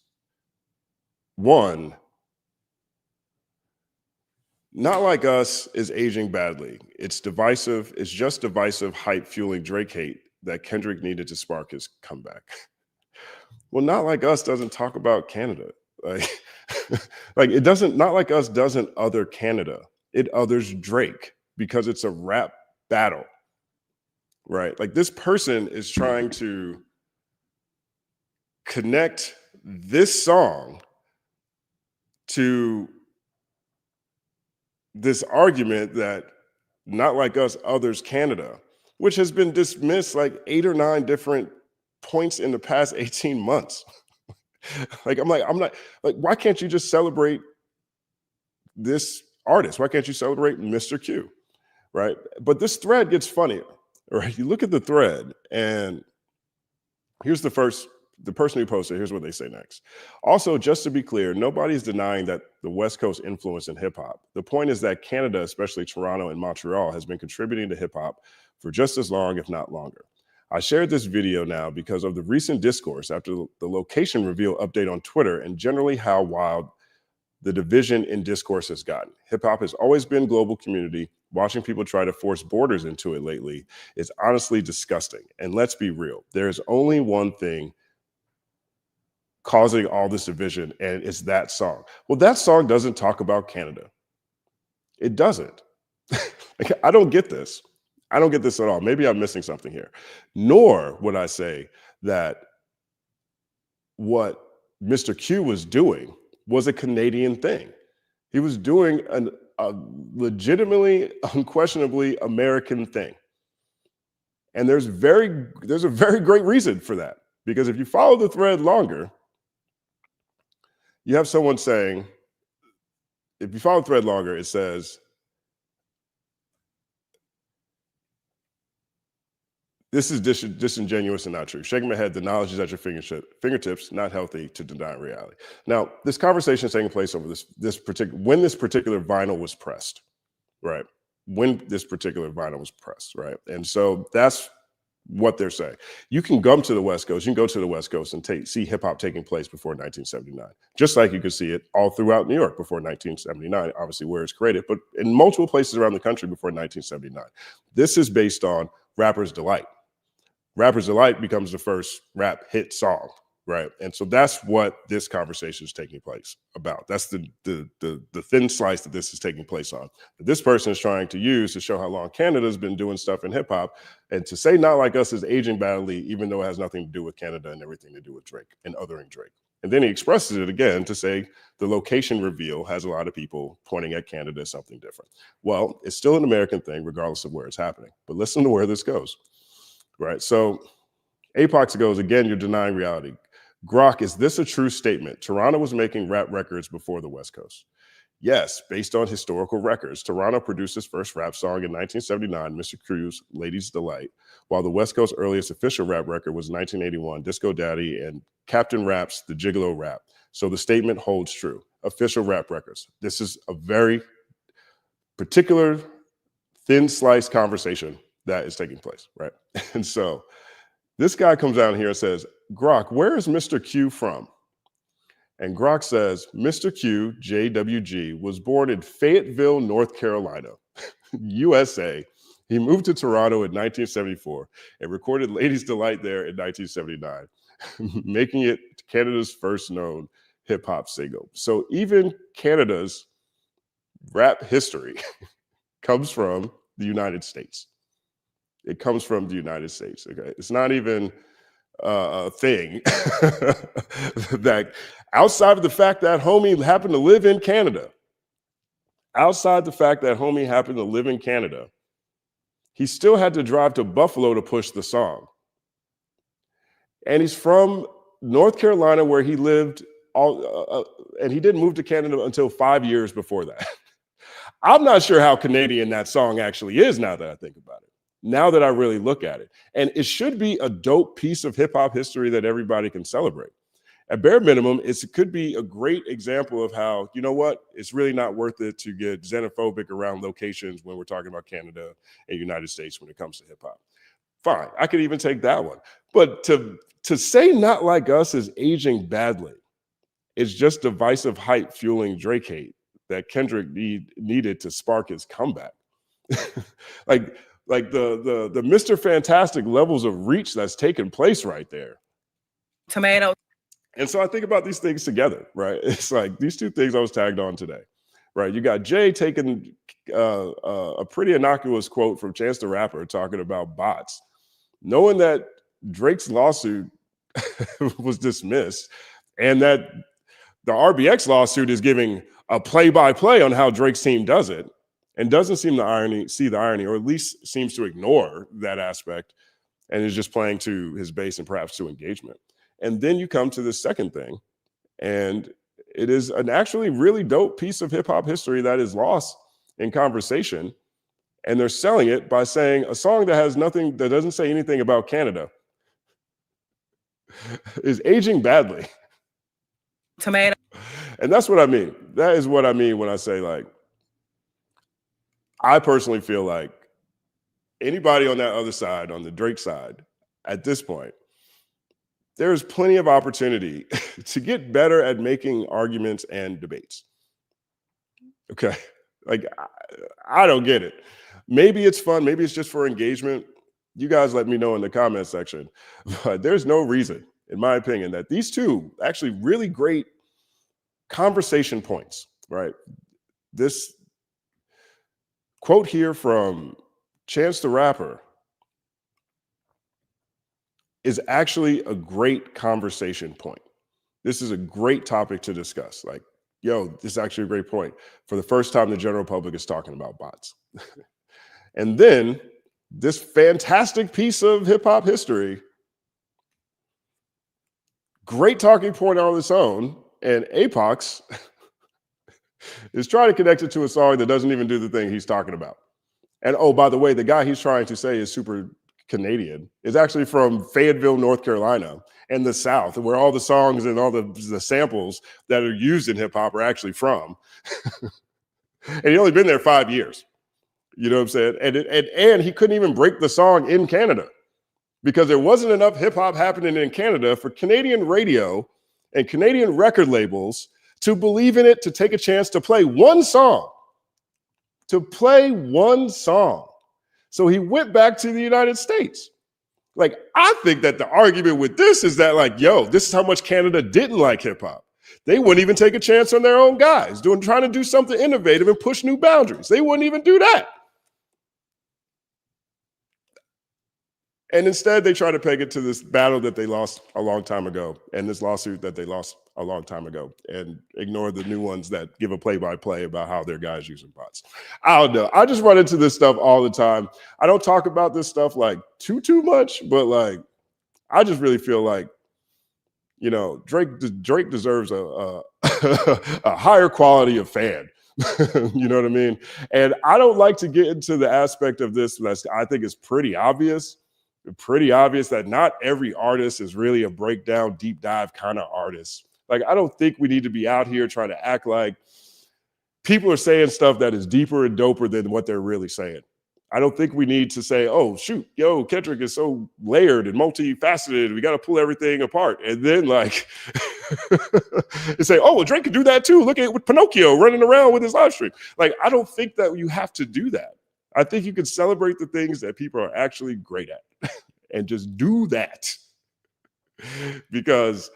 one, Not Like Us is aging badly. It's divisive. It's just divisive hype fueling Drake hate that Kendrick needed to spark his comeback. Well, Not Like Us doesn't talk about Canada. Like, like it doesn't, Not Like Us doesn't other Canada. It others Drake because it's a rap battle, right? Like this person is trying to connect this song to this argument that Not Like Us others Canada, which has been dismissed like 8 or 9 different points in the past 18 months. I'm not like, why can't you just celebrate this artist? Why can't you celebrate Mr. Q? Right? But this thread gets funnier, right? You look at the thread and here's the person who posted, here's what they say next. Also, just to be clear, nobody's denying that the West Coast influence in hip hop. The point is that Canada, especially Toronto and Montreal, has been contributing to hip hop for just as long, if not longer. I shared this video now because of the recent discourse after the location reveal update on Twitter and generally how wild the division in discourse has gotten. Hip hop has always been global community. Watching people try to force borders into it lately is honestly disgusting. And let's be real, there is only one thing causing all this division, and it's that song. Well, that song doesn't talk about Canada. It doesn't. Like, I don't get this. I don't get this at all. Maybe I'm missing something here. Nor would I say that what Mr. Q was doing was a Canadian thing. He was doing a legitimately, unquestionably American thing. And there's a very great reason for that. Because if you follow the thread longer, you have someone saying, if you follow the thread longer, it says, this is disingenuous and not true. Shaking my head, the knowledge is at your fingertips, not healthy to deny reality. Now, this conversation is taking place over when this particular vinyl was pressed, right? When this particular vinyl was pressed, right? And so that's what they're saying. You can come to the West Coast, you can go to the West Coast and see hip hop taking place before 1979, just like you could see it all throughout New York before 1979, obviously where it's created, but in multiple places around the country before 1979. This is based on Rapper's Delight. Rapper's Delight becomes the first rap hit song, right? And so that's what this conversation is taking place about. That's the thin slice that this is taking place on. That this person is trying to use to show how long Canada's been doing stuff in hip hop, and to say Not Like Us is aging badly, even though it has nothing to do with Canada and everything to do with Drake and othering Drake. And then he expresses it again to say the location reveal has a lot of people pointing at Canada as something different. Well, it's still an American thing, regardless of where it's happening. But listen to where this goes. Right. So Apox goes, again, you're denying reality. Grok, is this a true statement? Toronto was making rap records before the West Coast. Yes, based on historical records. Toronto produced its first rap song in 1979, Mr. Q's Lady's Delight, while the West Coast's earliest official rap record was 1981, Disco Daddy and Captain Rap's The Gigolo Rap. So the statement holds true. Official rap records. This is a very particular thin slice conversation that is taking place, right? And so this guy comes down here and says, Grok, where is Mr. Q from? And Grok says, Mr. Q, JWG, was born in Fayetteville, North Carolina, USA. He moved to Toronto in 1974 and recorded Ladies Delight there in 1979, making it Canada's first known hip hop single. So even Canada's rap history comes from the United States. It comes from the United States. Okay, it's not even a thing that outside of the fact that homie happened to live in Canada. Outside the fact that homie happened to live in Canada, he still had to drive to Buffalo to push the song. And he's from North Carolina, where he lived, and he didn't move to Canada until 5 years before that. I'm not sure how Canadian that song actually is now that I think about it, now that I really look at it. And it should be a dope piece of hip hop history that everybody can celebrate. At bare minimum, it could be a great example of how, you know what, it's really not worth it to get xenophobic around locations when we're talking about Canada and United States when it comes to hip hop. Fine, I could even take that one. But to say Not Like Us is aging badly is just divisive hype fueling Drake hate that Kendrick needed to spark his comeback. like the Mr. Fantastic levels of reach that's taken place right there. Tomato. And so I think about these things together, right? It's like these two things I was tagged on today, right? You got Jay taking a pretty innocuous quote from Chance the Rapper talking about bots, knowing that Drake's lawsuit was dismissed and that the RBX lawsuit is giving a play-by-play on how Drake's team does it and doesn't seem to see the irony, or at least seems to ignore that aspect and is just playing to his base and perhaps to engagement. And then you come to the second thing, and it is an actually really dope piece of hip hop history that is lost in conversation. And they're selling it by saying a song that has nothing, that doesn't say anything about Canada, is aging badly. Tomato. And that's what I mean. That is what I mean when I say, like, I personally feel like anybody on that other side, on the Drake side, at this point, there's plenty of opportunity to get better at making arguments and debates. Okay. Like, I don't get it. Maybe it's fun. Maybe it's just for engagement. You guys let me know in the comment section. But there's no reason, in my opinion, that these two actually really great conversation points, right? This quote here from Chance the Rapper is actually a great conversation point. This is a great topic to discuss. Like, yo, this is actually a great point. For the first time, the general public is talking about bots. And then this fantastic piece of hip hop history, great talking point on its own, and Apox is trying to connect it to a song that doesn't even do the thing he's talking about. And oh, by the way, the guy he's trying to say is super Canadian is actually from Fayetteville, North Carolina, and the South, where all the songs and all the samples that are used in hip hop are actually from. And he only been there 5 years. You know what I'm saying? And he couldn't even break the song in Canada because there wasn't enough hip hop happening in Canada for Canadian radio and Canadian record labels to believe in it, to take a chance to play one song. So he went back to the United States. Like, I think that the argument with this is that, like, yo, this is how much Canada didn't like hip hop. They wouldn't even take a chance on their own guys, trying to do something innovative and push new boundaries. They wouldn't even do that. And instead, they try to peg it to this battle that they lost a long time ago and this lawsuit that they lost a long time ago and ignore the new ones that give a play-by-play about how their guys using bots. I don't know. I just run into this stuff all the time. I don't talk about this stuff like too much, but like, I just really feel like, you know, Drake deserves a higher quality of fan. You know what I mean? And I don't like to get into the aspect of this that I think is pretty obvious that not every artist is really a breakdown, deep dive kind of artist. Like, I don't think we need to be out here trying to act like people are saying stuff that is deeper and doper than what they're really saying. I don't think we need to say, oh, shoot, yo, Kendrick is so layered and multifaceted. We got to pull everything apart. And then like say, oh, well, Drake could do that too. Look at with Pinocchio running around with his live stream. Like, I don't think that you have to do that. I think you can celebrate the things that people are actually great at and just do that. Because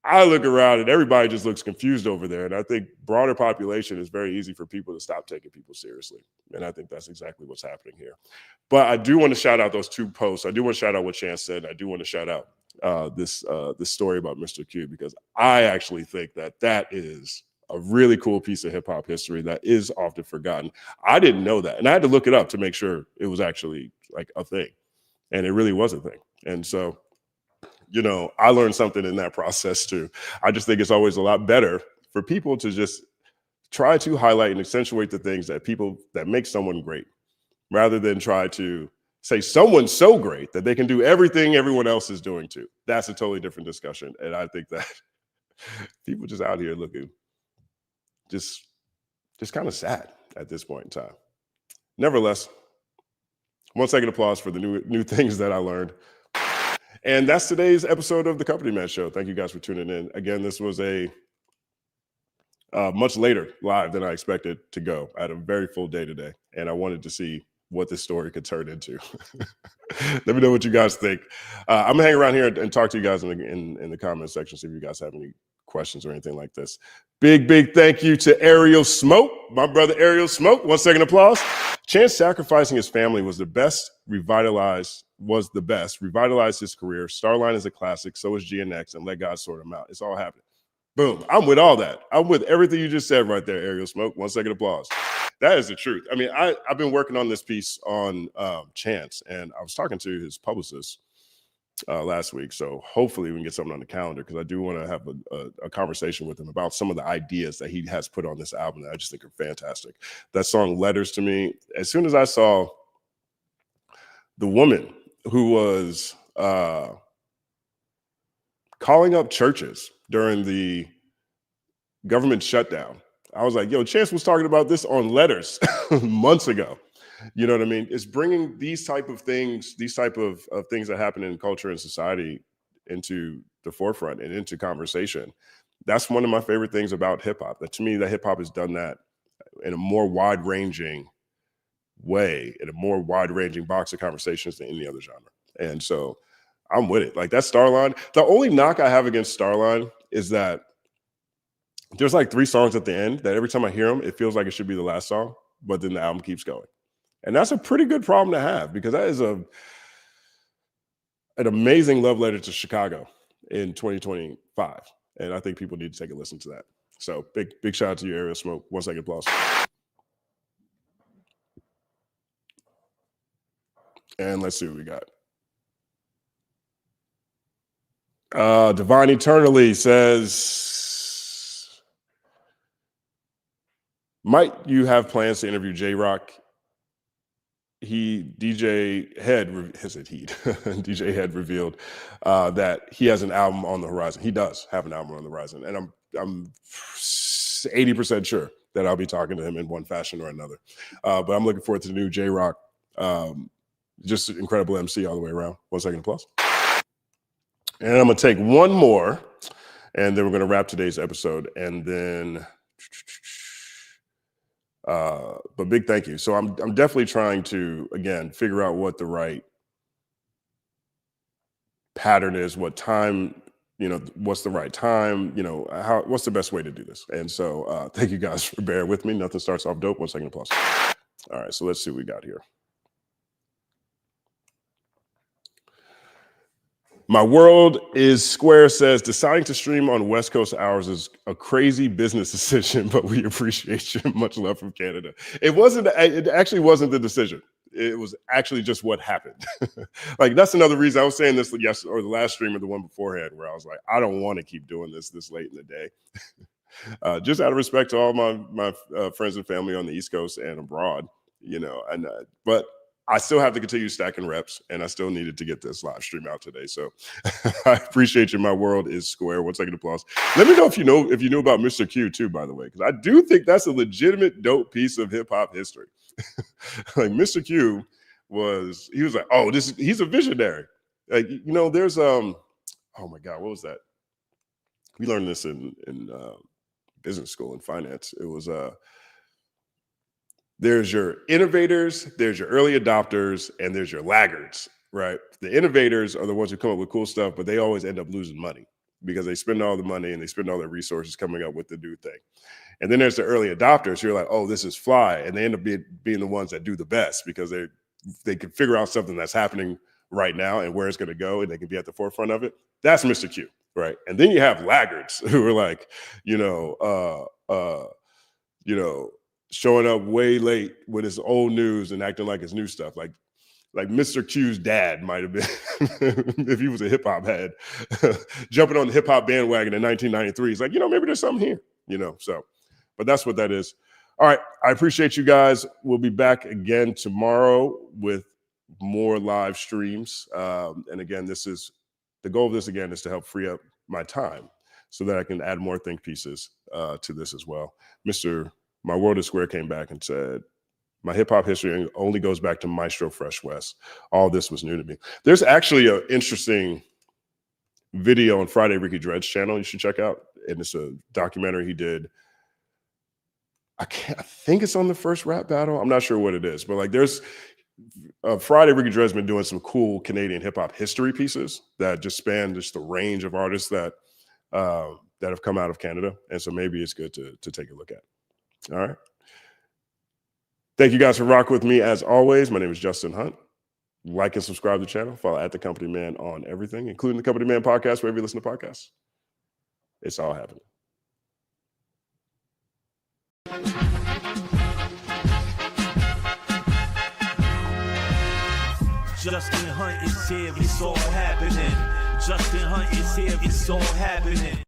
I look around and everybody just looks confused over there. And I think broader population is very easy for people to stop taking people seriously. And I think that's exactly what's happening here. But I do want to shout out those two posts. I do want to shout out what Chance said. I do want to shout out this story about Mr. Q, because I actually think that that is a really cool piece of hip hop history that is often forgotten. I didn't know that. And I had to look it up to make sure it was actually like a thing. And it really was a thing. And so, you know, I learned something in that process too. I just think it's always a lot better for people to just try to highlight and accentuate the things that make someone great, rather than try to say someone's so great that they can do everything everyone else is doing too. That's a totally different discussion. And I think that people just out here looking just kind of sad at this point in time. Nevertheless, 1 second applause for the new things that I learned. And that's today's episode of the Company Man Show. Thank you guys for tuning in. Again, this was a much later live than I expected to go. I had a very full day today, and I wanted to see what this story could turn into. Let me know what you guys think. I'm gonna hang around here and talk to you guys in the comment section, see if you guys have any questions or anything like this. Big thank you to Ariel Smoke, my brother Ariel Smoke. 1 second applause. Chance sacrificing his family was the best, revitalized his career. Starline is a classic, so is GNX, and let God sort him out. It's all happening. Boom. I'm with all that. I'm with everything you just said right there, Ariel Smoke. 1 second applause. That is the truth. I mean, I've been working on this piece on Chance, and I was talking to his publicist last week. So hopefully we can get something on the calendar, because I do want to have a conversation with him about some of the ideas that he has put on this album that I just think are fantastic. That song Letters to Me, as soon as I saw the woman who was calling up churches during the government shutdown, I was like, yo, Chance was talking about this on Letters months ago. You know what I mean? It's bringing these type of things that happen in culture and society into the forefront and into conversation. That's one of my favorite things about hip hop. That to me, that hip hop has done that in a more wide-ranging way, in a more wide-ranging box of conversations than any other genre. And so I'm with it. Like that Starline. The only knock I have against Starline is that there's like 3 songs at the end that every time I hear them, it feels like it should be the last song, but then the album keeps going. And that's a pretty good problem to have, because that is an amazing love letter to Chicago in 2025. And I think people need to take a listen to that. So big shout out to you, Ariel Smoke. 1 second applause. And let's see what we got. Divine Eternally says, might you have plans to interview J-Rock? DJ Head revealed that he has an album on the horizon. He does have an album on the horizon, and I'm 80% sure that I'll be talking to him in one fashion or another. But I'm looking forward to the new J-Rock. Just an incredible MC all the way around. 1 second applause. And I'm gonna take one more, and then we're gonna wrap today's episode, and then. But big thank you. So I'm definitely trying to, again, figure out what the right pattern is, what time, what's the right time, what's the best way to do this. And so thank you guys for bearing with me. Nothing starts off dope. 1 second applause. All right, so let's see what we got here. My World is Square says, deciding to stream on West Coast hours is a crazy business decision, but we appreciate you. Much love from Canada. It actually wasn't the decision. It was actually just what happened. Like, that's another reason I was saying this yesterday, or the last stream or the one beforehand, where I was like, I don't want to keep doing this late in the day. Just out of respect to all my friends and family on the East Coast and abroad, but I still have to continue stacking reps, and I still needed to get this live stream out today. So I appreciate you. My World is Square. 1 second applause. Let me know if you knew about Mr. Q too, by the way, because I do think that's a legitimate dope piece of hip hop history. Like Mr. Q he was like, oh, he's a visionary. Like, you know, there's oh my God, what was that? We learned this in business school and finance. It was there's your innovators, there's your early adopters, and there's your laggards, right? The innovators are the ones who come up with cool stuff, but they always end up losing money because they spend all the money and they spend all their resources coming up with the new thing. And then there's the early adopters who are like, oh, this is fly. And they end up being the ones that do the best because they can figure out something that's happening right now and where it's going to go, and they can be at the forefront of it. That's Mr. Q, right? And then you have laggards who are like, showing up way late with his old news and acting like it's new stuff. Like Mr. Q's dad might have been, if he was a hip hop head, jumping on the hip hop bandwagon in 1993. He's like, maybe there's something here, so, but that's what that is. All right. I appreciate you guys. We'll be back again tomorrow with more live streams. And again, the goal of this again is to help free up my time so that I can add more think pieces to this as well. My World is Square came back and said, my hip hop history only goes back to Maestro Fresh West. All this was new to me. There's actually an interesting video on Friday Ricky Dredd's channel you should check out. And it's a documentary he did. I think it's on the first rap battle. I'm not sure what it is, but like there's Friday Ricky Dredd's been doing some cool Canadian hip hop history pieces that just span just the range of artists that have come out of Canada. And so maybe it's good to take a look at. All right. Thank you guys for rocking with me as always. My name is Justin Hunt. Like and subscribe to the channel. Follow at The Company Man on everything, including The Company Man podcast, wherever you listen to podcasts. It's all happening. Justin Hunt is here, it's all happening. Justin Hunt is here, it's all happening.